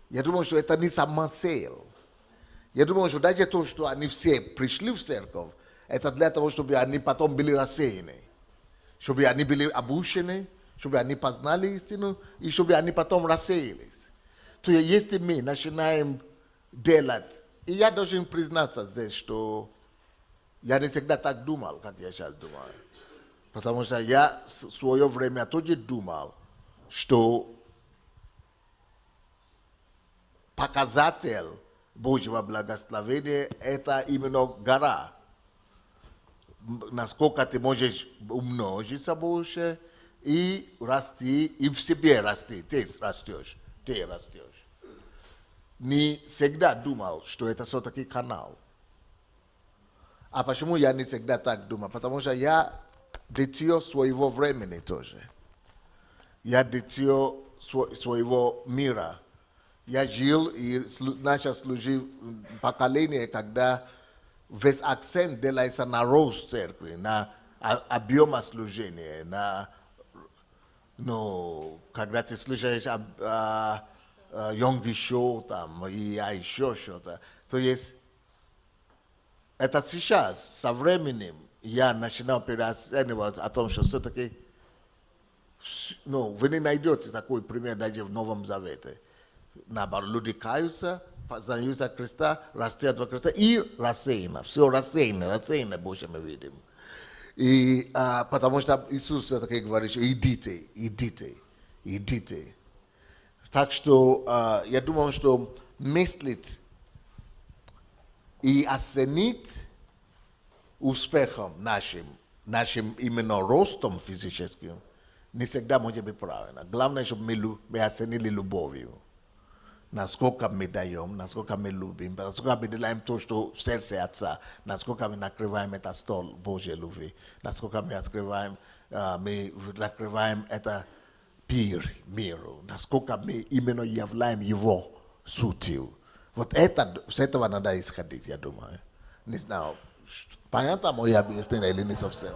Я думаю, что это не сама цель. Я думаю, что даже то, что они все пришли в церковь, это для того, чтобы они потом были рассеяны, чтобы они были обучены, чтобы они познали истину, и чтобы они потом рассеялись. То есть, если мы начинаем делать, и я должен признаться здесь, что я не всегда так думал, как я сейчас думаю. Потому что я в свое время тоже думал, что показатель Божьего благословения – это именно гора. Насколько ты можешь умножиться больше и расти, и в себе расти. Ты растешь. Не всегда думал, что это все-таки канал. А почему я не всегда так думаю? Потому что я дитё своего времени тоже. Я дитё своего мира. Я жил и начал служить поколение, когда весь акцент делается на рост церкви, на объема служения, на, ну, когда ты слышишь о Йонги Шоу там и еще что-то. То есть это сейчас, со временем, я начинал переоценивать о том, что все-таки, ну, вы не найдете такой пример даже в Новом Завете. Наоборот, люди каются, познаются Христа, растят во Христа и рассеяно. Все рассеяно больше мы видим. И потому что Иисус все-таки говорит, что идите. Так что я думаю, что мыслить и оценить успехом нашим именно ростом физическим, не всегда может быть правильно. Главное, чтобы мы оценили любовью. Насколько мы даем, насколько мы любим, насколько мы делаем то, что в сердце Отца, насколько мы накрываем этот стол Божьей любви, насколько мы накрываем это пир миру, насколько мы именно являем его сутью. Вот это, с этого надо исходить, я думаю. Не знаю, понятно мое объяснение или не совсем?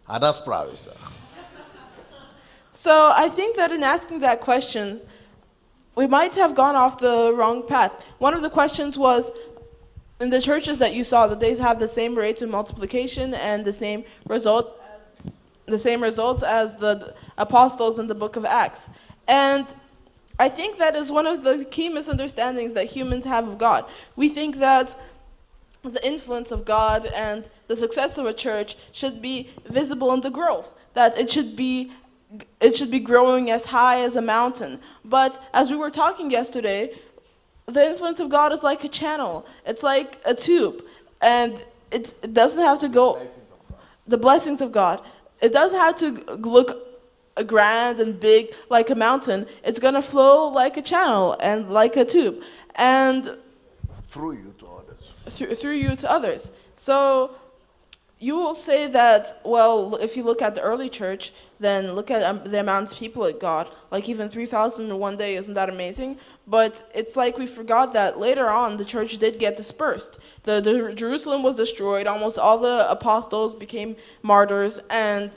Она справится. So I think that in asking that question, we might have gone off the wrong path. One of the questions was, in the churches that you saw, that they have the same rates of multiplication and the same results as the apostles in the book of Acts. And I think that is one of the key misunderstandings that humans have of God. We think that the influence of God and the success of a church should be visible in the growth, that it should be growing as high as a mountain. But as we were talking yesterday, the influence of God is like a channel. It's like a tube. And it doesn't have to go... The blessings of God. It doesn't have to look grand and big like a mountain. It's going to flow like a channel and like a tube. And... Through you to others. Through you to others. So... You will say that, well, if you look at the early church, then look at the amount of people at God. Like even 3,000 in one day, isn't that amazing? But it's like we forgot that later on, the church did get dispersed. The Jerusalem was destroyed. Almost all the apostles became martyrs. And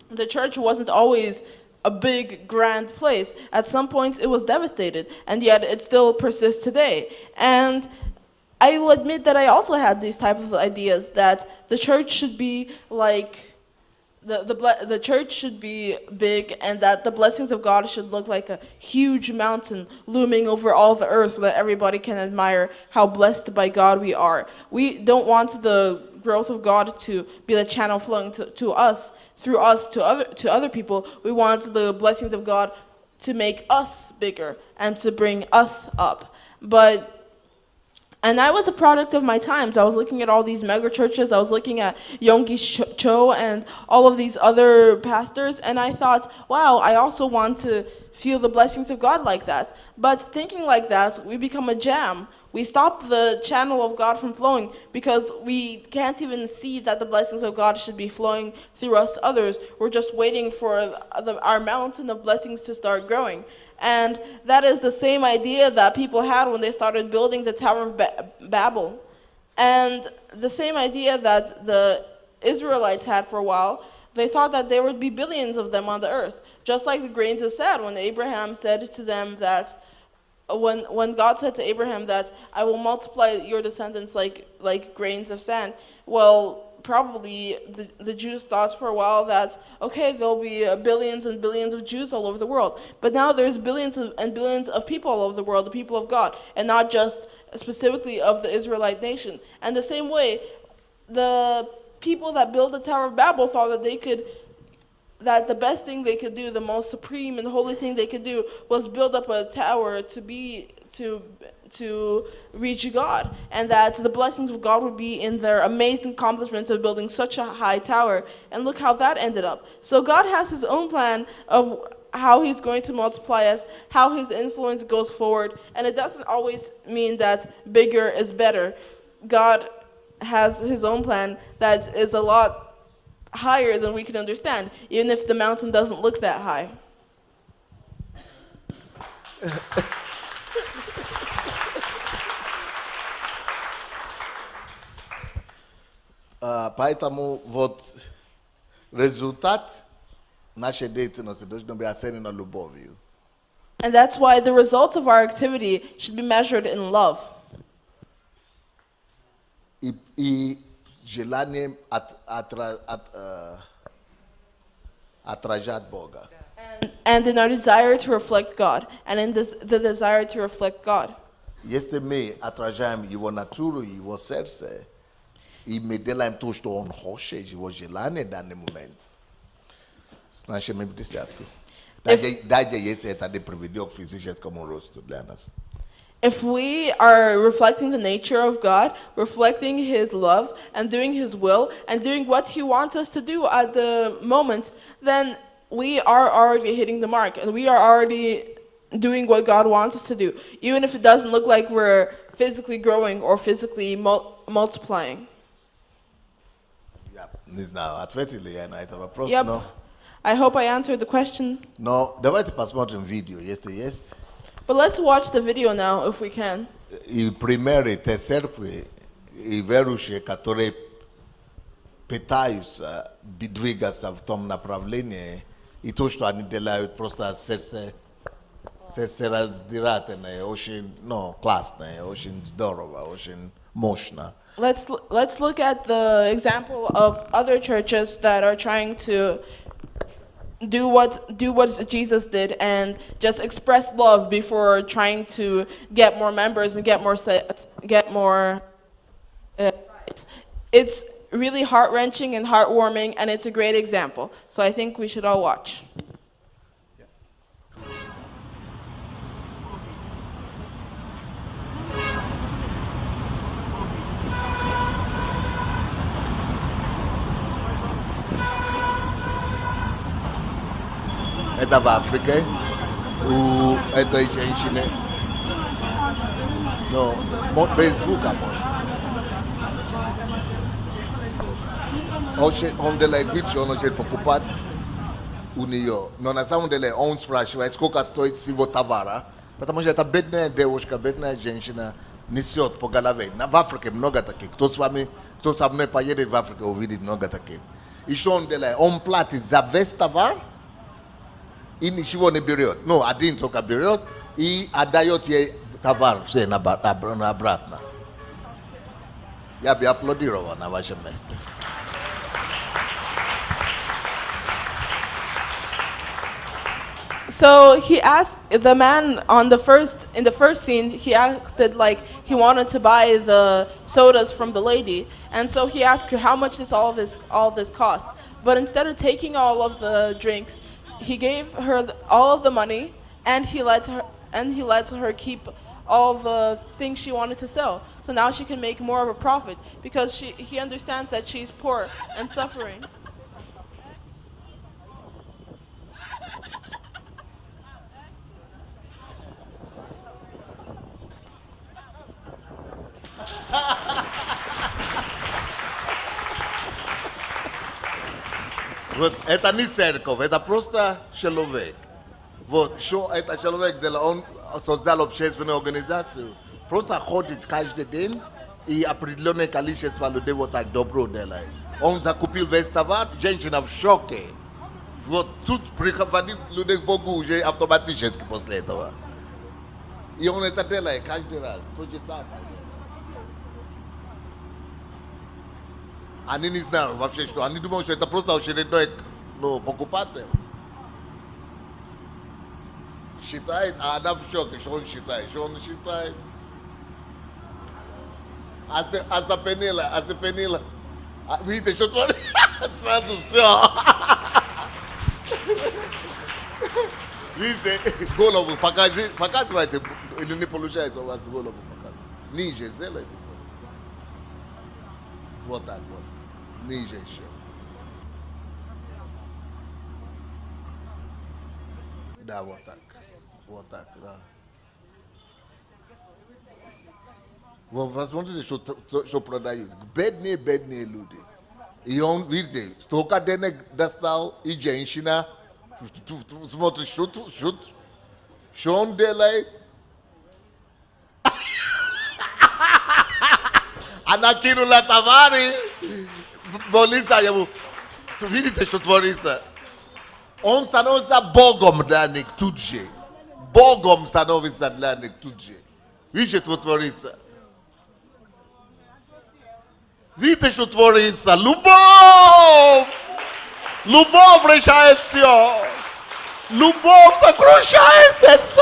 the church wasn't always a big, grand place. At some points, it was devastated. And yet, it still persists today. And I will admit that I also had these type of ideas that the church should be like, the church should be big and that the blessings of God should look like a huge mountain looming over all the earth so that everybody can admire how blessed by God we are. We don't want the growth of God to be the channel flowing to us, through us to other people. We want the blessings of God to make us bigger and to bring us up. And I was a product of my times. I was looking at all these mega churches. I was looking at Yonggi Cho and all of these other pastors. And I thought, wow, I also want to feel the blessings of God like that. But thinking like that, we become a jam. We stop the channel of God from flowing because we can't even see that the blessings of God should be flowing through us to others. We're just waiting for our mountain of blessings to start growing. And that is the same idea that people had when they started building the Tower of Babel. And the same idea that the Israelites had for a while. They thought that there would be billions of them on the earth. Just like the grains of sand when Abraham said to them that, when God said to Abraham that, I will multiply your descendants like grains of sand. Well, probably the Jews thought for a while that, okay, there'll be billions and billions of Jews all over the world. But now there's billions and billions of people all over the world, the people of God, and not just specifically of the Israelite nation. And the same way, the people that built the Tower of Babel thought that the best thing they could do, the most supreme and holy thing they could do, was build up a tower to reach God, and that the blessings of God would be in their amazing accomplishment of building such a high tower. And look how that ended up. So God has his own plan of how he's going to multiply us, how his influence goes forward. And it doesn't always mean that bigger is better. God has his own plan that is a lot higher than we can understand, even if the mountain doesn't look that high. Поэтому вот результат нашей деятельности должен быть оценен любовью. And that's why the results of our activity should be measured in love. И желанием отражать Бога. And in our desire to reflect God, and in the desire to reflect God. Если мы отражаем Его натуру, Его сердце, и мы делаем то, что Он хочет, Его желание в данный момент, значит, мы в десятку. Даже если это не приведет к физическому росту для нас. If we are reflecting the nature of God, reflecting His love, and doing His will, and doing what He wants us to do at the moment, then we are already hitting the mark, and we are already doing what God wants us to do, even if it doesn't look like we're physically growing or physically multiplying. Не знаю, ответили я на этот вопрос, Yep. но... I hope I answered the question. Но давайте посмотрим видео, если есть. But let's watch the video now, if we can. И примеры те церкви и верующие, которые пытаются двигаться в том направлении, и то, что они делают, просто сердцераздирательное, очень классное, очень здорово, очень мощно. Let's look at the example of other churches that are trying to do what Jesus did and just express love before trying to get more members and get more. It's really heart-wrenching and heartwarming, and it's a great example. So I think we should all watch. Это в Африке, у этой женщины, но без звука можно. Он делает вид, что он хочет покупать у нее, но на самом деле он спрашивает, сколько стоит всего товара, потому что эта бедная девушка, бедная женщина несет по голове. В Африке много таких. Кто со мной поедет в Африку, увидит много таких. И что он делает? Он платит за весь товар, и ничего не берет. Один только берет и отдает ей товар все обратно. Я бы аплодировал на вашем месте. So he asked the man in the first scene, he acted like he wanted to buy the sodas from the lady, and so he asked her how much all this cost. But instead of taking all of the drinks, he gave her all of the money, and he let her keep all the things she wanted to sell. So now she can make more of a profit because he understands that she's poor and suffering. Вот это не церковь, это просто человек. Вот что это человек делал, он создал общественную организацию, просто ходит каждый день и определенное количество людей вот так добро делает. Он закупил весь товар, женщина в шоке. Вот тут приходит людей к Богу уже автоматически после этого. И он это делает каждый раз, то же самое. Они не знают вообще, что. Они думают, что это просто очередной покупатель. Считает, а она в шоке, что он считает. Что он считает? Оцепенела. Видите, что творит? Сразу все. Видите, голову показывайте, или не получается у вас голову показывать. Ниже сделайте просто. Вот так вот. Ниже еще. Да, вот так. Вот так, да. Вот посмотрите, что продают. Бедные люди. И он, видите, столько денег достал, и женщина, смотрит, что он делает. Она кинула товары, молится ему. Видите, что творится? Он становится Богом для них тут же. Богом становится для них тут же. Видите, что творится? Видите, что творится? Любовь! Любовь решает все. Любовь сокрушает сердца.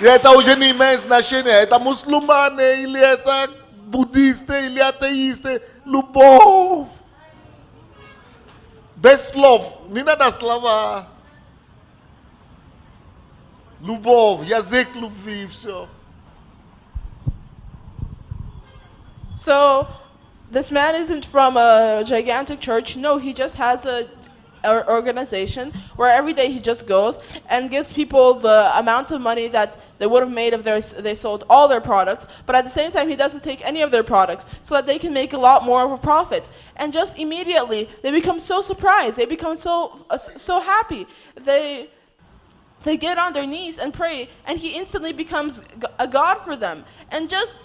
И это уже не имеет значения. Это мусульмане, или это буддисты, или атеисты. Любовь. Без слов. Не надо слова. Любовь, язык любви, все. So, this man isn't from a gigantic church. No, he just has a organization where every day he just goes and gives people the amount of money that they would have made if they sold all their products. But at the same time, he doesn't take any of their products so that they can make a lot more of a profit. And just immediately, they become so surprised. They become so happy. They get on their knees and pray, and he instantly becomes a god for them. And just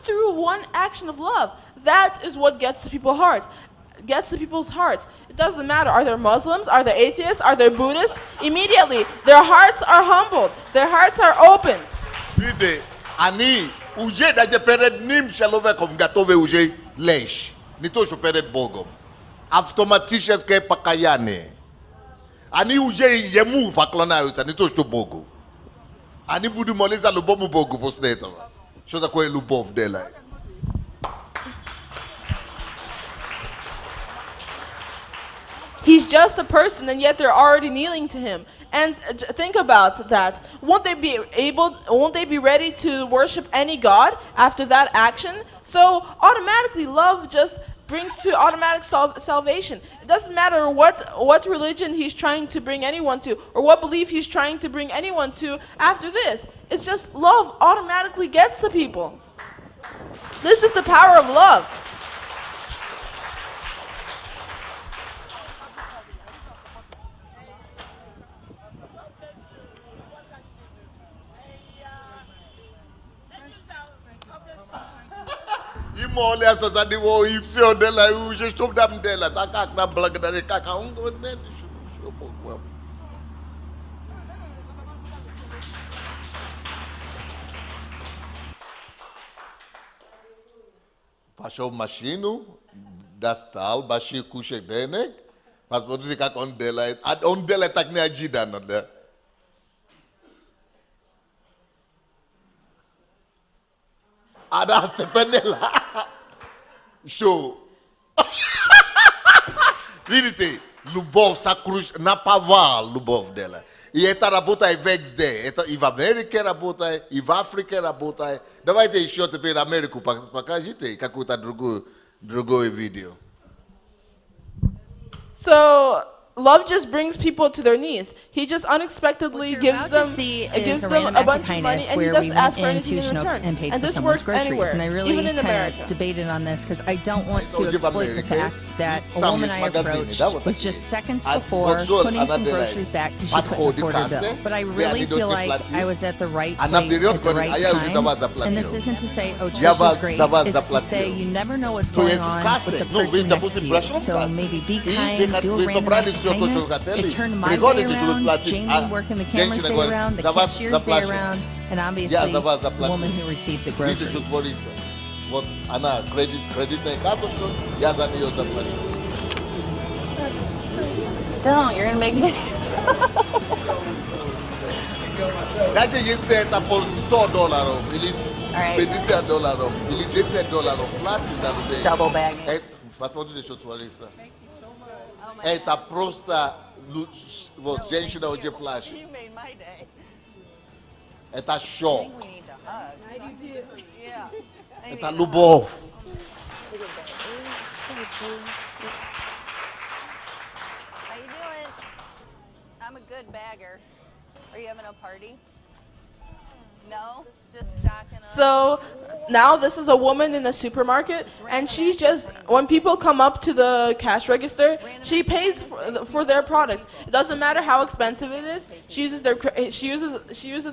through one action of love, that is what gets to people's hearts. It doesn't matter. Are they Muslims? Are they atheists? Are they Buddhists? Immediately, their hearts are humbled. Their hearts are opened. Видите, они уже даже перед ним человеком готовы уже лечь. Не то, что перед Богом. Автоматическое покаяние. Они уже ему поклоняются, не то, что Богу. Они будут молиться любому Богу после этого. Что такое любовь делает? He's just a person, and yet they're already kneeling to him. And think about that. Won't they be ready to worship any god after that action? So automatically, love just brings to automatic salvation. It doesn't matter what religion he's trying to bring anyone to, or what belief he's trying to bring anyone to after this. It's just love automatically gets to people. This is the power of love. И молятся за него, и все делают, уже что там делать, а как нам благодарить, как? А он говорит, нет, что Бог вам. Пошел в машину, достал, большие кучи денег, посмотрите, как он делает. А он делает так неожиданно, да? Она se поняла, что видите, любовь сокрушает, наповал любовь дела. И это работает везде. Это и в Америке работает, и в Африке работает. Давайте еще теперь Америку покажите, какое-то другое видео. So love just brings people to their knees. He just unexpectedly gives them a bunch of money, and he doesn't ask for anything in return. And this works anywhere, and I really even in America. debated on this because I don't want to exploit the fact that a woman I approached was just seconds before putting some groceries back because she couldn't afford her bill. But I really feel like I was at the right place at the right time. And this isn't to say, oh, church is great. It's to say you never know what's going on with the person next to you. So maybe be kind, do a random act of kindness. It turned my day around. Jamie working the cameras day around, the cashier's day around, and obviously the woman who received the groceries. Вот она кредитная карточка, я за нее заплачу. Don't, you're gonna make me. Даже если это по $100 или $50 или $10, платить за людей. Double bagging. Посмотрите, что творится. Это просто вот женщина уже плачет. Это шок. Это любовь. swagger. Are you having a party? No? Just stocking up? So now this is a woman in a supermarket, and she's just, when people come up to the cash register, she pays for their products. It doesn't matter how expensive it is. She uses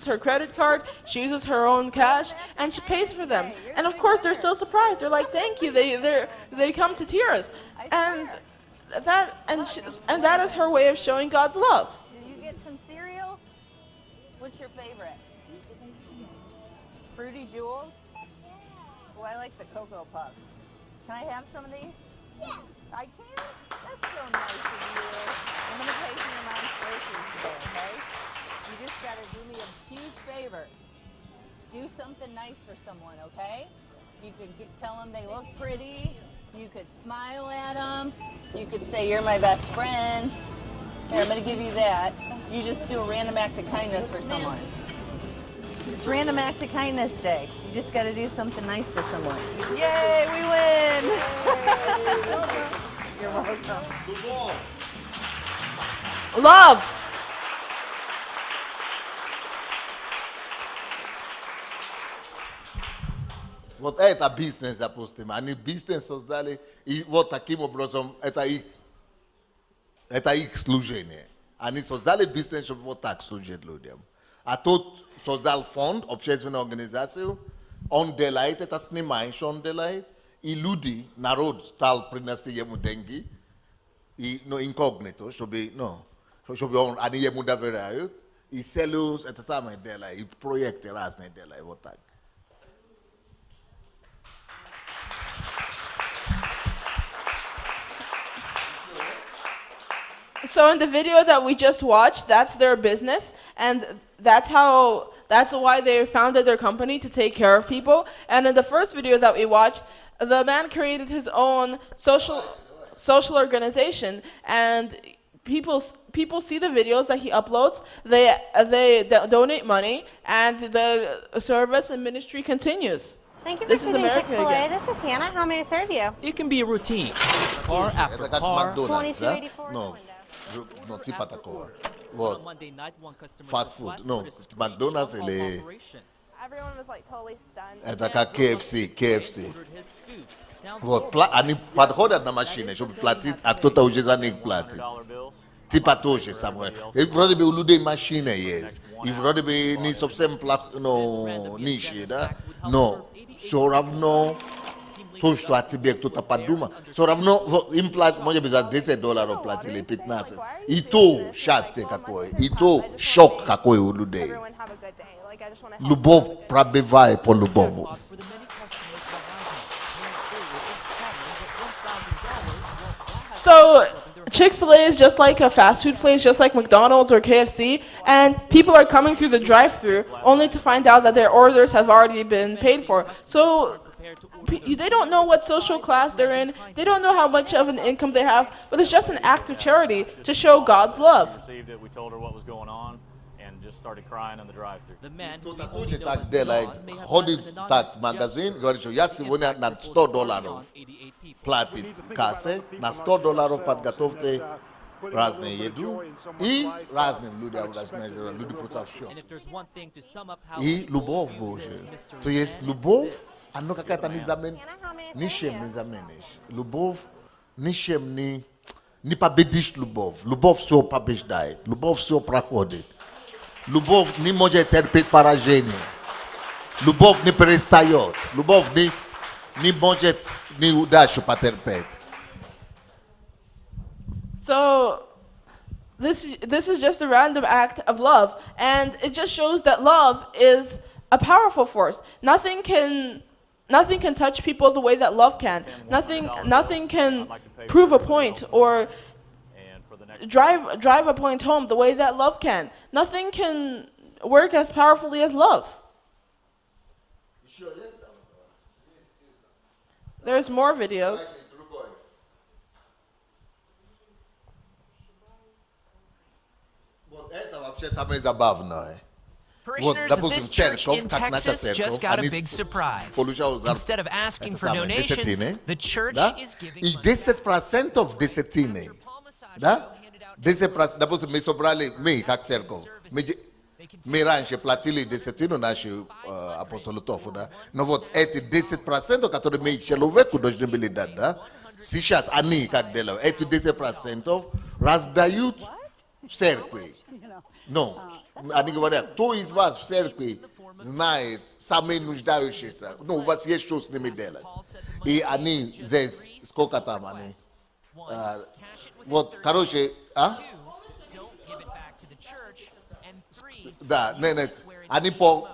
her credit card, she uses her own cash, and she pays for them. And of course they're so surprised. They're like, thank you. They come to tears. And that is her way of showing God's love. Did you get some cereal? What's your favorite? Fruity Jewels? Oh, I like the Cocoa Puffs. Can I have some of these? I can? That's so nice of you. I'm going to pay for your mom's groceries today, okay? You just got to do me a huge favor. Do something nice for someone, okay? You could tell them they look pretty. You could smile at them. You could say, you're my best friend. Here, I'm going to give you that. You just do a random act of kindness for someone. It's Random Act of Kindness Day. You just got to do something nice for someone. Yay, we win! You're welcome. Love. Вот это бизнес, допустим. Они бизнес создали, и вот таким образом это их служение. Они создали бизнес, чтобы вот так служить людям. А тут создал фонд, общественную организацию, он делает это, снимает, что он делает, и люди, народ стал приносить ему деньги, и, инкогнито, чтобы они ему доверяют, и Селюс это самое делает, и проекты разные делает, вот так. So in the video that we just watched, that's their business, and that's why they founded their company, to take care of people. And in the first video that we watched, the man created his own social organization, and people see the videos that he uploads. They donate money, and the service and ministry continues. Thank you for This is choosing America Chick-fil-A. again. This is Hannah. How may I serve you? It can be a routine, car after Это как car. Макдональдс, да? 22.84 No, window. типа такого. On Вот. Monday night, one customer Fast food. requested No, for this McDonald's switch или- of operations. Everyone was like totally stunned. Это как KFC. Ordered his food. Sounds Вот, so они подходят на машине, чтобы платить, а кто-то уже за них платит. Типа то же самое. И вроде бы у людей машина есть. И вроде бы не совсем нищие, да? Но все равно то, что о тебе кто-то подумал, все равно им платят, может быть, за $10 платили, 15. И то счастье какое, и то шок какой у людей. Everyone have a good day. Like I just want to help. Любовь пробивает по-любому. for the many customers behind him. Paying forward is common, but $1,000 won't So Chick-fil-A is just like a fast food place, just like McDonald's or KFC, and people are coming through the drive-thru only to find out that their orders have already been paid for. So they don't know what social class they're in, they don't know how much of an income they have, but it's just an act of charity to show God's love. Received it, we told her what was going on, and just started crying in the drive-thru. The man who we Кто-то only тоже know так as делает, John may have ходит done an так anonymous в магазин, gesture. говорит, что я сегодня на $100 88 people. платит в кассе, на $100 подготовьте разную еду и разным людям, люди просто все. And if there's one thing to sum up how И people любовь view Божия. this mystery То есть man любовь, is this. она какая-то ничем не заменишь. Любовь ничем не победишь любовь. Любовь все побеждает. Любовь все проходит. Любовь не может терпеть поражение. Любовь не перестает. Любовь не может неудачу потерпеть. So this is just a random act of love, and it just shows that love is a powerful force. Nothing can touch people the way that love can. Nothing can prove a point or And for the next drive a point home the way that love can. Nothing can work as powerfully as love. There's more videos. Вот это вообще самое забавное. Parishioners of допустим, this church церковь, in как наша Texas церковь, just got a они big surprise. получают Instead of asking это for самое, donations, десятины, the church да? is giving И money. 10% десятины, Paul Massaggio да? handed out 10%, допустим, мы собрали, мы как церковь, мы раньше платили десятину нашим апостолов, да? Но вот эти 10%, которые мы человеку должны были дать, да? Сейчас они как делают, эти 10% раздают в церкви. Но они говорят, кто из вас в церкви знает самые нуждающиеся, ну, у вас есть что с ними делать. И они здесь, сколько там они? Вот, короче, да, нет, они по,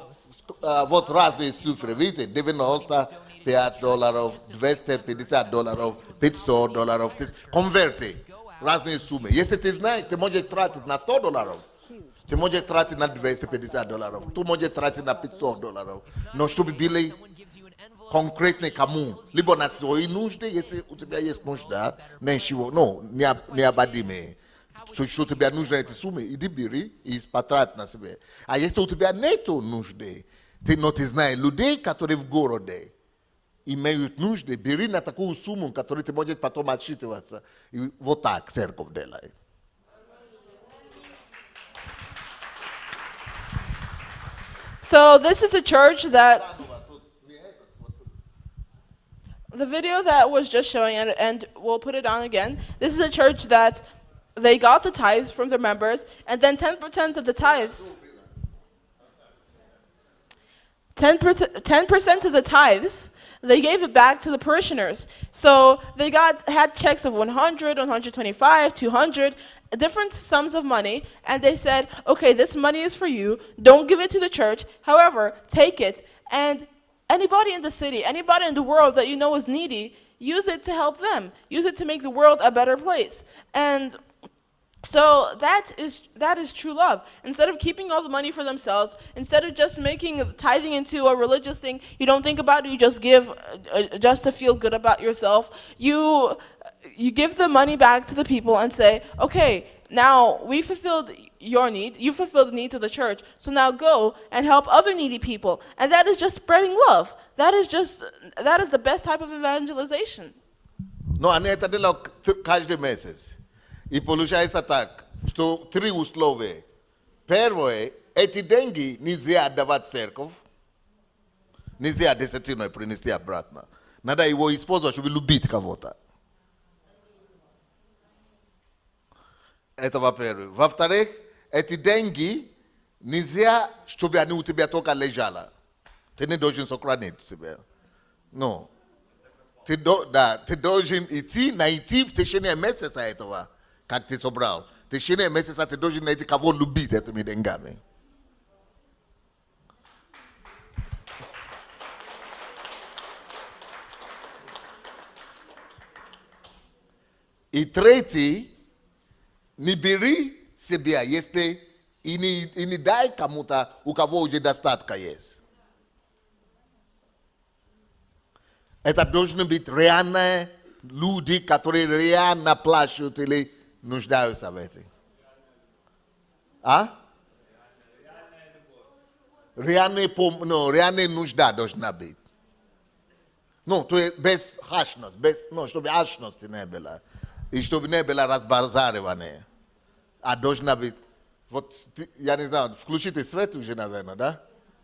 вот разные цифры, видите, $95, $250, $500, конверты, разные суммы. Если ты знаешь, ты можешь тратить на $100, ты можешь тратить на $250, ты можешь тратить на $500, но чтобы были конкретные кому, либо на свои нужды, если у тебя есть нужда, необходимые. Что тебе нужно эти суммы, иди бери и потрать на себя. А если у тебя нет нужды, но ты знаешь людей, которые в городе имеют нужды, бери на такую сумму, которую ты можешь потом отсчитываться. И вот так церковь делает. So this is a church that the video that was just showing, and we'll put it on again. This is a church that they got the tithes from their members, and then 10% of the tithes, 10% of the tithes, they gave it back to the parishioners. So they had checks of 100, 125, 200, different sums of money, and they said, okay, this money is for you. Don't give it to the church. However, take it, and anybody in the city, anybody in the world that you know is needy, use it to help them. Use it to make the world a better place. And so that is true love. Instead of keeping all the money for themselves, instead of just making tithing into a religious thing, you don't think about it, you just give just to feel good about yourself. You give the money back to the people and say, okay, now we fulfilled your need, you fulfilled the needs of the church, so now go and help other needy people. And that is just spreading love. That is the best type of evangelization. No, они это делают каждый месяц. И получается так, что 3 условия. Первое, эти деньги нельзя отдавать в церковь, нельзя десятиной принести обратно. Надо его использовать, чтобы любить кого-то. Это во-первых. Во-вторых, эти деньги нельзя, чтобы они у тебя только лежали. Ты не должен сохранить себя. No. Ты должен найти в течение месяца этого, как ты собрал. В течение месяца ты должен найти, кого любить этими деньгами. И третий, не бери себя, если и не дай кому-то, у кого уже достатка есть. Это должны быть реальные люди, которые реально плачут или нуждаются в этом. Реальная нужда должна быть. Ну, то есть без хашности, чтобы хашности не было. И чтобы не было разбазаривания. А должна быть, вот, я не знаю, включите свет уже, наверное, да?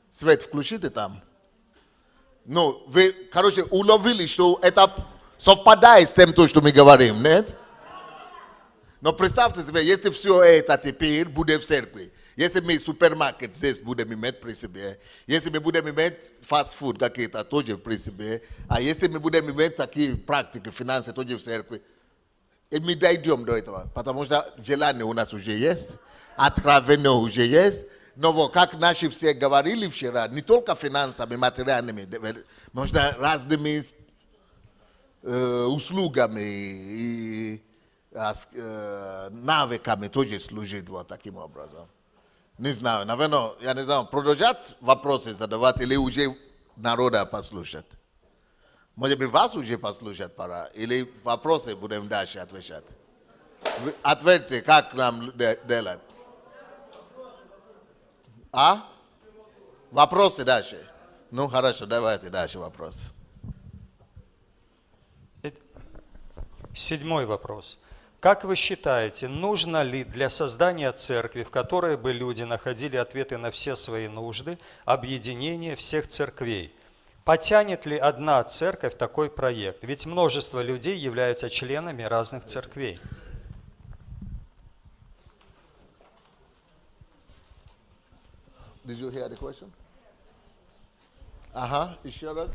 Свет включите там. Ну, вы, короче, уловили, что это совпадает с тем, что мы говорим, нет? Но представьте себе, если все это теперь будет в церкви, если мы супермаркет здесь будем иметь при себе, если мы будем иметь фастфуд какие-то тоже при себе, а если мы будем иметь такие практики, финансы тоже в церкви, и мы дойдем до этого, потому что желание у нас уже есть, откровение уже есть, но вот как наши все говорили вчера, не только финансами, материальными, можно разными услугами и навыками тоже служить вот таким образом. Не знаю, наверное, я не знаю, продолжать вопросы задавать или уже народа послушать. Может быть, вас уже послушать пора, или вопросы будем дальше отвечать. Ответьте, как нам делать. Вопросы дальше. Ну, хорошо, давайте дальше вопрос. 7-й вопрос. Как вы считаете, нужно ли для создания церкви, в которой бы люди находили ответы на все свои нужды, объединение всех церквей? Потянет ли одна церковь такой проект? Ведь множество людей являются членами разных церквей. Did you hear the question? Еще раз.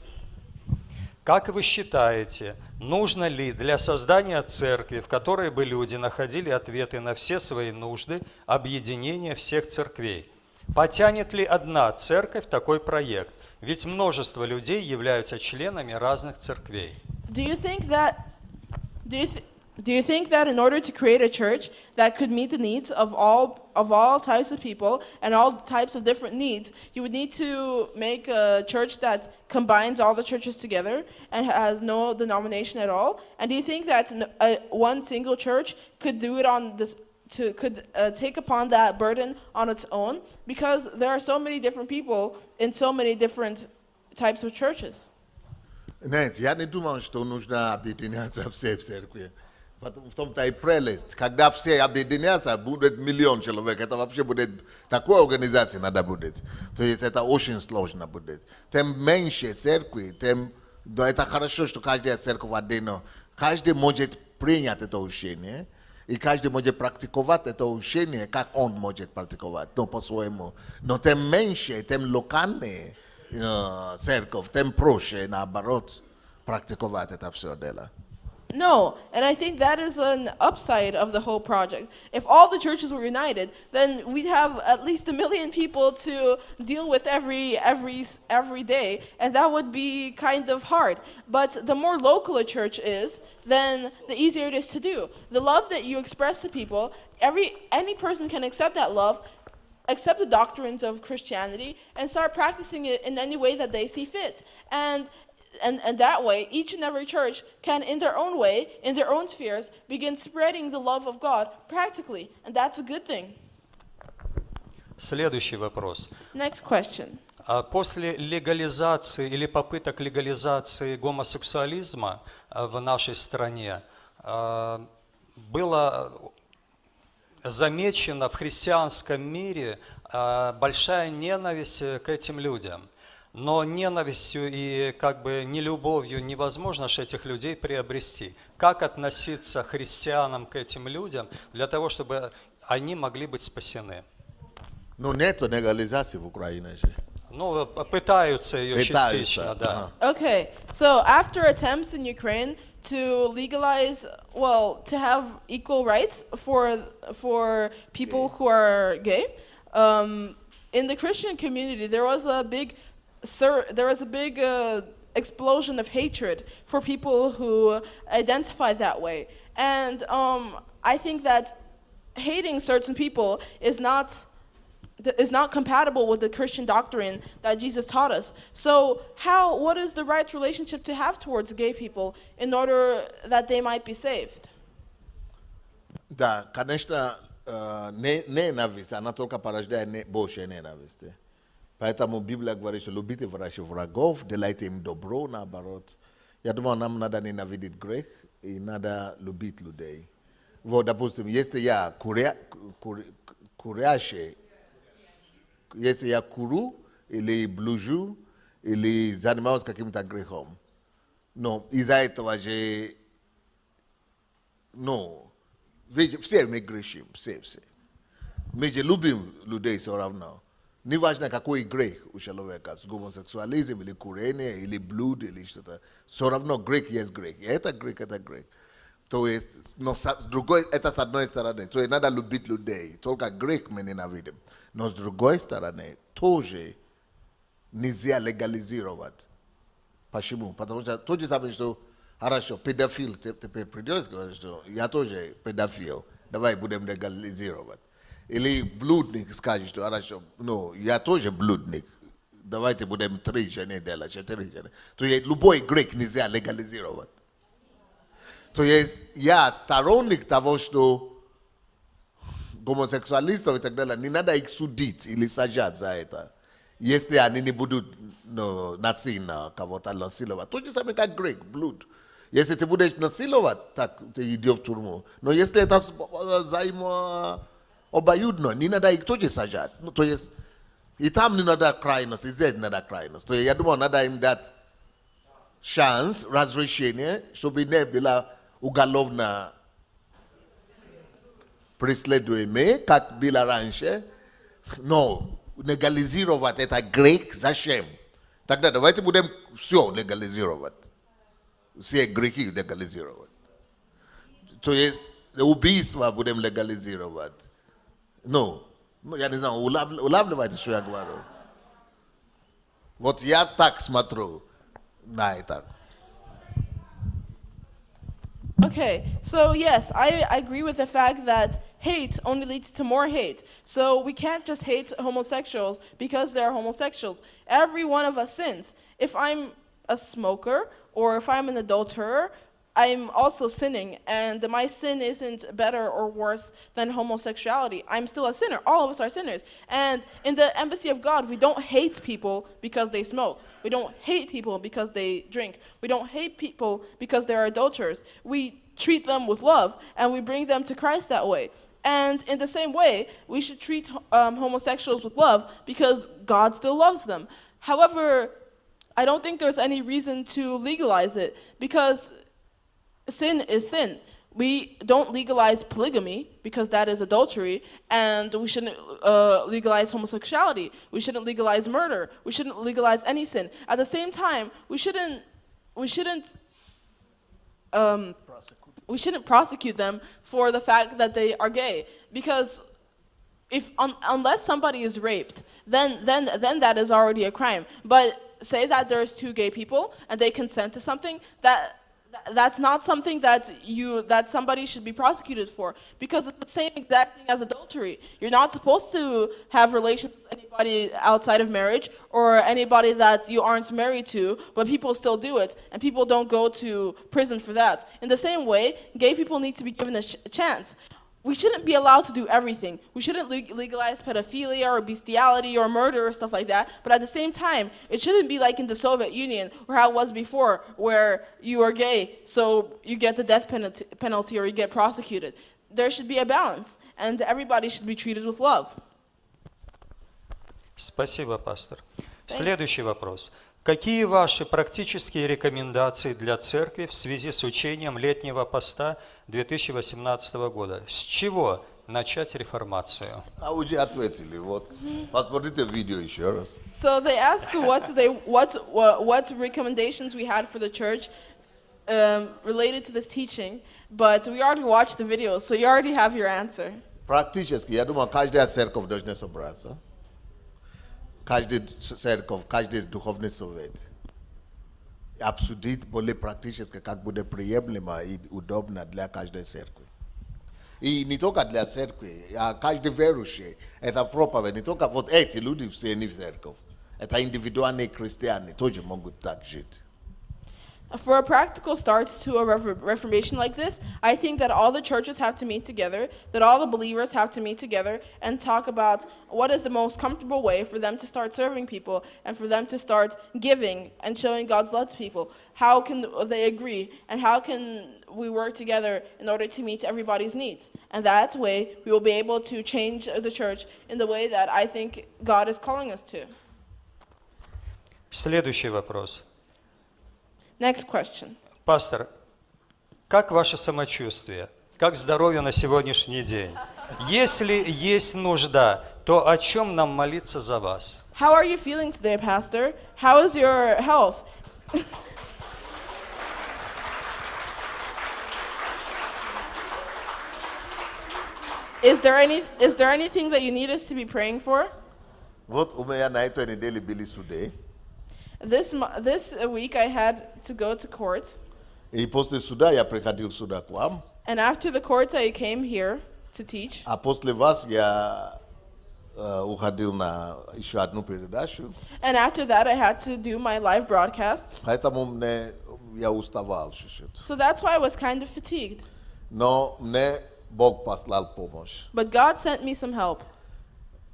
Как вы считаете, нужно ли для создания церкви, в которой бы люди находили ответы на все свои нужды, объединение всех церквей? Потянет ли одна церковь такой проект? Ведь множество людей являются членами разных церквей. Do you think that in order to create a church that could meet the needs of all types of people and all types of different needs, you would need to make a church that combines all the churches together and has no denomination at all? And do you think that one single church could do it on this? Could take upon that burden on its own? Because there are so many different people in so many different types of churches. Нет, я не думаю, что нужно объединяться все в церкви. В том-то и прелесть. Когда все объединятся, будет миллион человек. Это вообще будет, такой организации надо будет. То есть это очень сложно будет. Тем меньше церкви, тем, да, это хорошо, что каждая церковь отдельно. Каждый может принять это учение, и каждый может практиковать это учение, как он может практиковать, но по-своему. Но тем меньше, тем локальнее церковь, тем проще, наоборот, практиковать это все дело. No, and I think that is an upside of the whole project. If all the churches were united, then we'd have at least 1 million people to deal with every day, and that would be kind of hard. But the more local a church is, then the easier it is to do. The love that you express to people, any person can accept that love, accept the doctrines of Christianity, and start practicing it in any way that they see fit. And that way, each and every church can, in their own way, in their own spheres, begin spreading the love of God practically. And that's a good thing. Следующий вопрос. Next question. После легализации или попыток легализации гомосексуализма в нашей стране было замечено в христианском мире большая ненависть к этим людям. Но ненавистью и как бы нелюбовью невозможно же этих людей приобрести. Как относиться христианам к этим людям для того, чтобы они могли быть спасены? Ну, нет легализации в Украине же. Ну, пытаются ее частично, да. Okay, so after attempts in Ukraine to legalize, well, to have equal rights for people who are gay, in the Christian community there was a big explosion of hatred for people who identify that way. And I think that hating certain people is not compatible with the Christian doctrine that Jesus taught us. So what is the right relationship to have towards gay people in order that they might be saved? Да, конечно, ненависть, она только порождает больше ненависти. Поэтому Библия говорит, что любите ваших врагов, делайте им добро, наоборот. Я думаю, нам надо ненавидеть грех и надо любить людей. Вот, допустим, если я курящий, если я курю или блужу, или занимаюсь каким-то грехом, но из-за этого же, все мы грешим, все. Мы же любим людей все равно. Неважно, какой грех у человека, гомосексуализм или курение, или блуд, или что-то. Все равно грех есть грех. И это грех, это грех. То есть, но с другой, это с одной стороны. То есть надо любить людей. Только грех мы ненавидим. Но с другой стороны, тоже нельзя легализировать. Почему? Потому что то же самое, что хорошо, педофил теперь придет и говорит, что я тоже педофил. Давай будем легализировать. Или блудник скажет, что хорошо, я тоже блудник. Давайте будем 3 жены делать, 4 жены. То есть любой грех нельзя легализировать. То есть я сторонник того, что гомосексуалистов и так далее, не надо их судить или сажать за это, если они не будут насильно кого-то насиловать. То же самое как грех, блуд. Если ты будешь насиловать, так ты идешь в тюрьму. Но если это обоюдно, не надо их тоже сажать. Ну, то есть, и там не надо крайность, и здесь не надо крайность. То есть, я думаю, надо им дать шанс, разрешение, чтобы не было уголовно преследуемые, как было раньше. Но легализировать это грех, зачем? Тогда давайте будем все легализировать. Все грехи легализировать. То есть убийство будем легализировать. Ну, я не знаю, улавливайте, что я говорю. Вот я так смотрю на это. Okay, so yes, I agree with the fact that hate only leads to more hate. So we can't just hate homosexuals because they're homosexuals. Every one of us sins. If I'm a smoker or if I'm an adulterer, I'm also sinning, and my sin isn't better or worse than homosexuality. I'm still a sinner. All of us are sinners. And in the embassy of God, we don't hate people because they smoke. We don't hate people because they drink. We don't hate people because they're adulterers. We treat them with love, and we bring them to Christ that way. And in the same way, we should treat homosexuals with love because God still loves them. However, I don't think there's any reason to legalize it because sin is sin. We don't legalize polygamy because that is adultery, and we shouldn't legalize homosexuality. We shouldn't legalize murder. We shouldn't legalize any sin. At the same time, we shouldn't prosecute them for the fact that they are gay, because unless somebody is raped, then that is already a crime. But say that there's two gay people and they consent to something, that's not something that somebody should be prosecuted for, because it's the same exact thing as adultery. You're not supposed to have relations with anybody outside of marriage or anybody that you aren't married to, but people still do it, and people don't go to prison for that. In the same way, gay people need to be given a chance. We shouldn't be allowed to do everything. We shouldn't legalize pedophilia or bestiality or murder or stuff like that. But at the same time, it shouldn't be like in the Soviet Union or how it was before, where you are gay, so you get the death penalty or you get prosecuted. There should be a balance, and everybody should be treated with love. Спасибо, пастор. Следующий вопрос. Какие ваши практические рекомендации для церкви в связи с учением летнего поста 2018 года? С чего начать реформацию? А уже ответили. Вот. Посмотрите видео еще раз. So they ask what recommendations we had for the church related to this teaching, but we already watched the video, so you already have your answer. Практически, я думаю, каждая церковь должна собраться. Каждая церковь, каждый духовный совет обсудить более практически, как будет приемлемо и удобно для каждой церкви. И не только для церкви, а каждый верующий. Это проповедь, не только вот эти люди все не в церковь. Это индивидуальные христиане тоже могут так жить. For a practical start to a reformation like this, I think that all the churches have to meet together, that all the believers have to meet together and talk about what is the most comfortable way for them to start serving people and for them to start giving and showing God's love to people. How can they agree, and how can we work together in order to meet everybody's needs? And that way, we will be able to change the church in the way that I think God is calling us to. Следующий вопрос. Next question. Пастор, как ваше самочувствие? Как здоровье на сегодняшний день? Если есть нужда, то о чем нам молиться за вас? How are you feeling today, Pastor? How is your health? Is there anything that you need us to be praying for? Вот у меня на этой неделе были суды. This week I had to go to court. И после суда я приходил сюда к вам. And after the court I came here to teach. А после вас я уходил на еще одну передачу. And after that I had to do my live broadcast. Поэтому я уставал чуть-чуть. So that's why I was kind of fatigued. Но мне Бог послал помощь. But God sent me some help.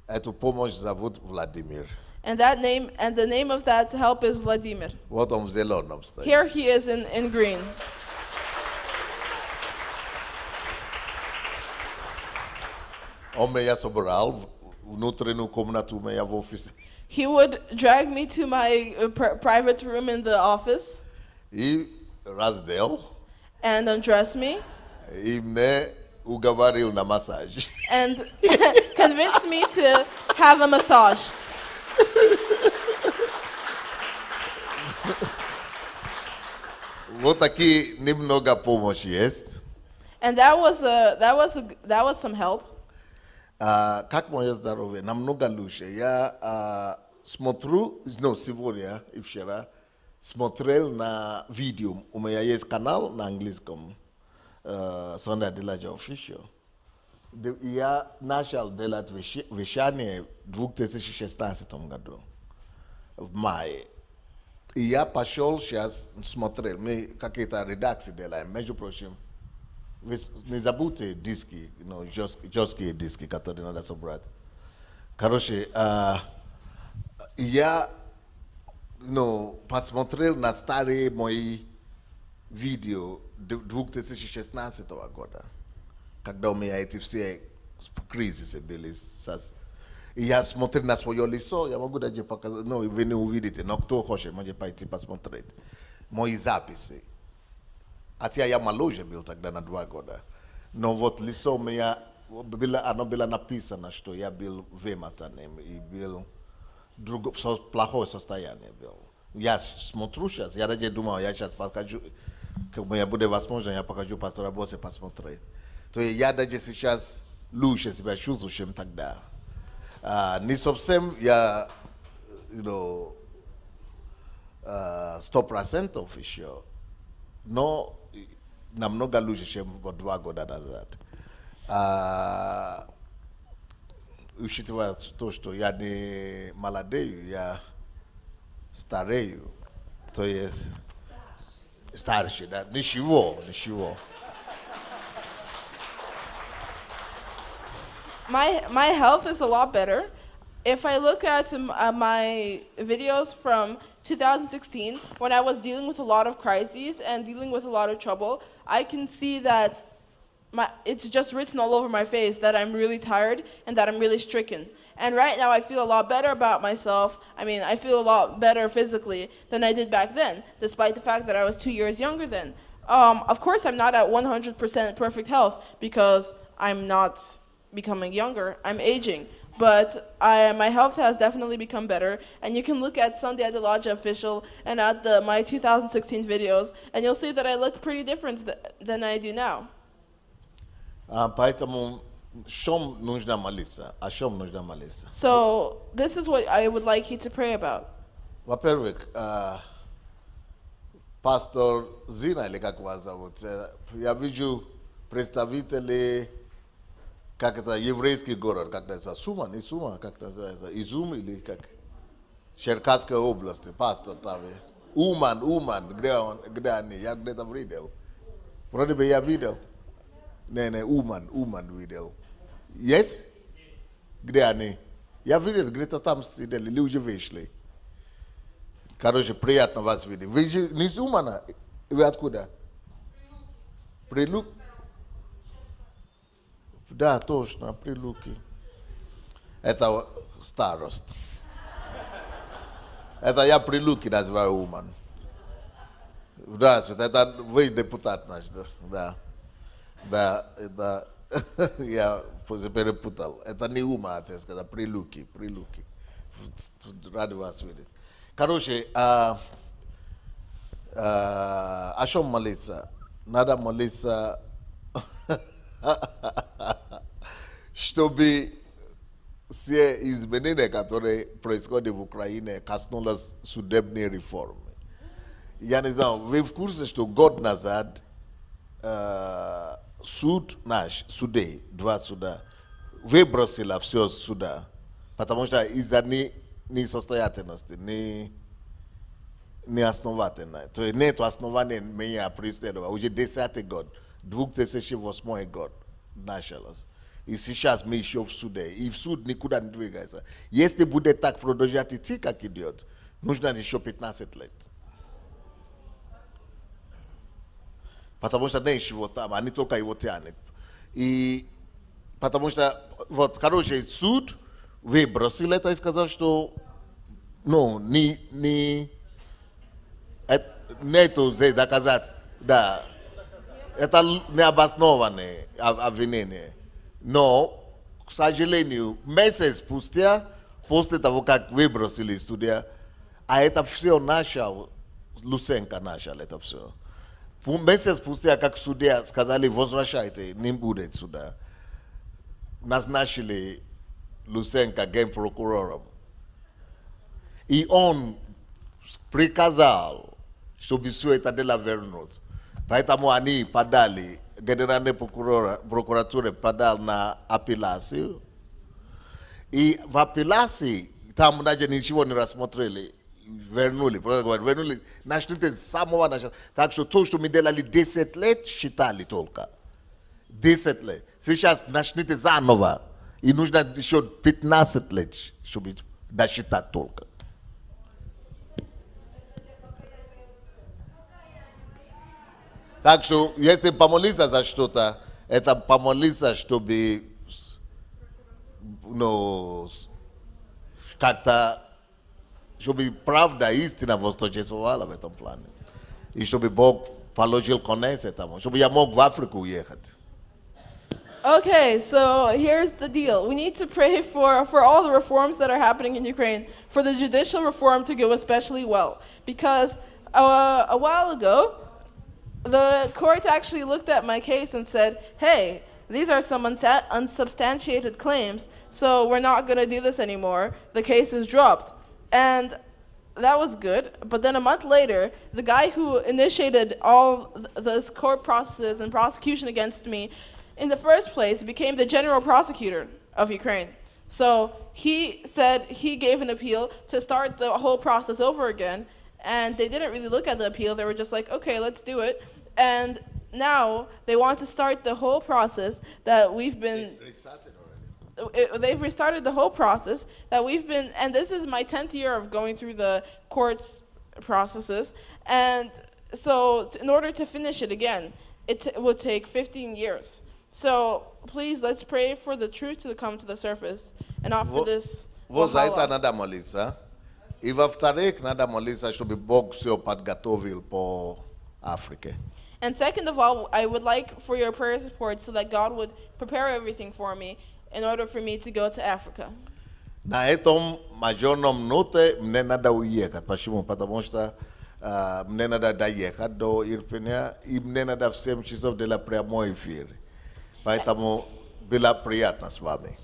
Эту помощь зовут Владимир. And the name of that help is Vladimir. Вот он в зеленом стоит. Here he is in green. Он меня собрал, внутреннюю комнату у меня в офисе. He would drag me to my private room in the office И раздел. and undress me И мне уговорил на массаж. and convince me to have a massage. Вот такие немного помощи есть. And that was some help. Как мое здоровье? Намного лучше. Я смотрю, сегодня и вчера смотрел на видео. У меня есть канал на английском, Сандей Аделдажа Official. Я начал делать вещание в 2016 году, в мае. И я пошел сейчас смотрел, мы какие-то редакции делаем, между прочим. Вы не забудьте диски, жесткие диски, которые надо собрать. Короче, я посмотрел на старые мои видео 2016 года, когда у меня эти все кризисы были. И я смотрел на свое лицо, я могу даже показать, вы не увидите, но кто хочет, может пойти посмотреть. Мои записи. Хотя я моложе был тогда на 2 года. Но вот лицо у меня, оно было написано, что я был вымотанным и был в плохое состояние был. Я смотрю сейчас, я даже думал, я сейчас покажу, как у меня будет возможность, я покажу пастору Божье посмотреть. То есть я даже сейчас лучше себя чувствую, чем тогда. Не совсем я, 100% еще, но намного лучше, чем 2 года назад. Учитывая то, что я не молодею, я старею, то есть старше, да, ничего. My health is a lot better. If I look at my videos from 2016, when I was dealing with a lot of crises and dealing with a lot of trouble, I can see that it's just written all over my face that I'm really tired and that I'm really stricken. And right now I feel a lot better about myself. I mean, I feel a lot better physically than I did back then, despite the fact that I was 2 years younger then. Of course, I'm not at 100% perfect health because I'm not becoming younger, I'm aging. But my health has definitely become better. And you can look at Sandey Adeldajah Official and at my 2016 videos, and you'll see that I look pretty different than I do now. Поэтому чем нужно молиться? О чем нужно молиться? So this is what I would like you to pray about. Во-первых, пастор Зина, или как вас зовут, я вижу представителей, как это, еврейский город, как это, не Сума, как это называется, Изюм или как, Черкасской области, пастор там, Уман, где они, я где-то видел. Вроде бы я видел. Не, Уман видел. Есть? Где они? Я видел, где-то там сидели, люди вышли. Короче, приятно вас видеть. Вы же не из Умана? Вы откуда? Прилук? Да, точно, Прилуки. Это старост. Это я Прилуки называю Уман. Здравствуйте, это вы депутат наш, да. Да, это я перепутал. Это не Ума, это сказал, Прилуки. Рад вас видеть. Короче, о чем молиться? Надо молиться, чтобы все изменения, которые происходят в Украине, коснулись судебной реформы. Я не знаю, вы в курсе, что год назад суд наш, два суда, выбросила все суда, потому что из-за несостоятельности, неосновательной. То есть нет основания меня преследовать. Уже 10-й год, 2008 год началось. И сейчас мы еще в суде. И в суд никуда не двигается. Если будет так продолжать идти, как идет, нужно еще 15 лет. Потому что ничего там, они только его тянут. И Потому что, вот, короче, суд выбросил это и сказал, что, ну, нету здесь доказать, да, это необоснованное обвинение. Но, к сожалению, месяц спустя, после того, как выбросили студия, а это все начал, Луценко начал это все. Месяц спустя, как судья сказали, возвращайте, не будет суда. Назначили Луценко генпрокурором. И он приказал, чтобы все это дело вернуть. Поэтому они подали, генеральный прокуратура подал на апелляцию. И в апелляции там даже ничего не рассмотрели. Вернули. Начните с самого начала. Так что то, что мы делали 10 лет, считали только. 10 лет. Сейчас начните заново. И нужно еще 15 лет, чтобы досчитать только. Так что, если помолиться за что-то, это помолиться, чтобы, ну, как-то, чтобы правда, истина восторжествовала в этом плане. И чтобы Бог положил конец этому, чтобы я мог в Африку уехать. Okay, so here's the deal. We need to pray for all the reforms that are happening in Ukraine, for the judicial reform to go especially well. Because a while ago, the court actually looked at my case and said, hey, these are some unsubstantiated claims, so we're not going to do this anymore. The case is dropped. And that was good. But then a month later, the guy who initiated all this court processes and prosecution against me in the first place became the general prosecutor of Ukraine. So he said he gave an appeal to start the whole process over again, and they didn't really look at the appeal. They were just like, okay, let's do it. And now they want to start the whole process that we've been... They've restarted the whole process that we've been... And this is my 10th year of going through the courts processes. And so in order to finish it again, it would take 15 years. So please, let's pray for the truth to come to the surface and not for this. Заета надо молиться. И во-вторых, надо молиться, чтобы Бог все подготовил по Африке. And second of all, I would like for your prayer support so that God would prepare everything for me in order for me to go to Africa. На этом мажорном ноте мне надо уехать. Почему? Потому что мне надо доехать до Ирпеня, и мне надо в 7 часов делать прямой эфир. Поэтому было приятно с вами.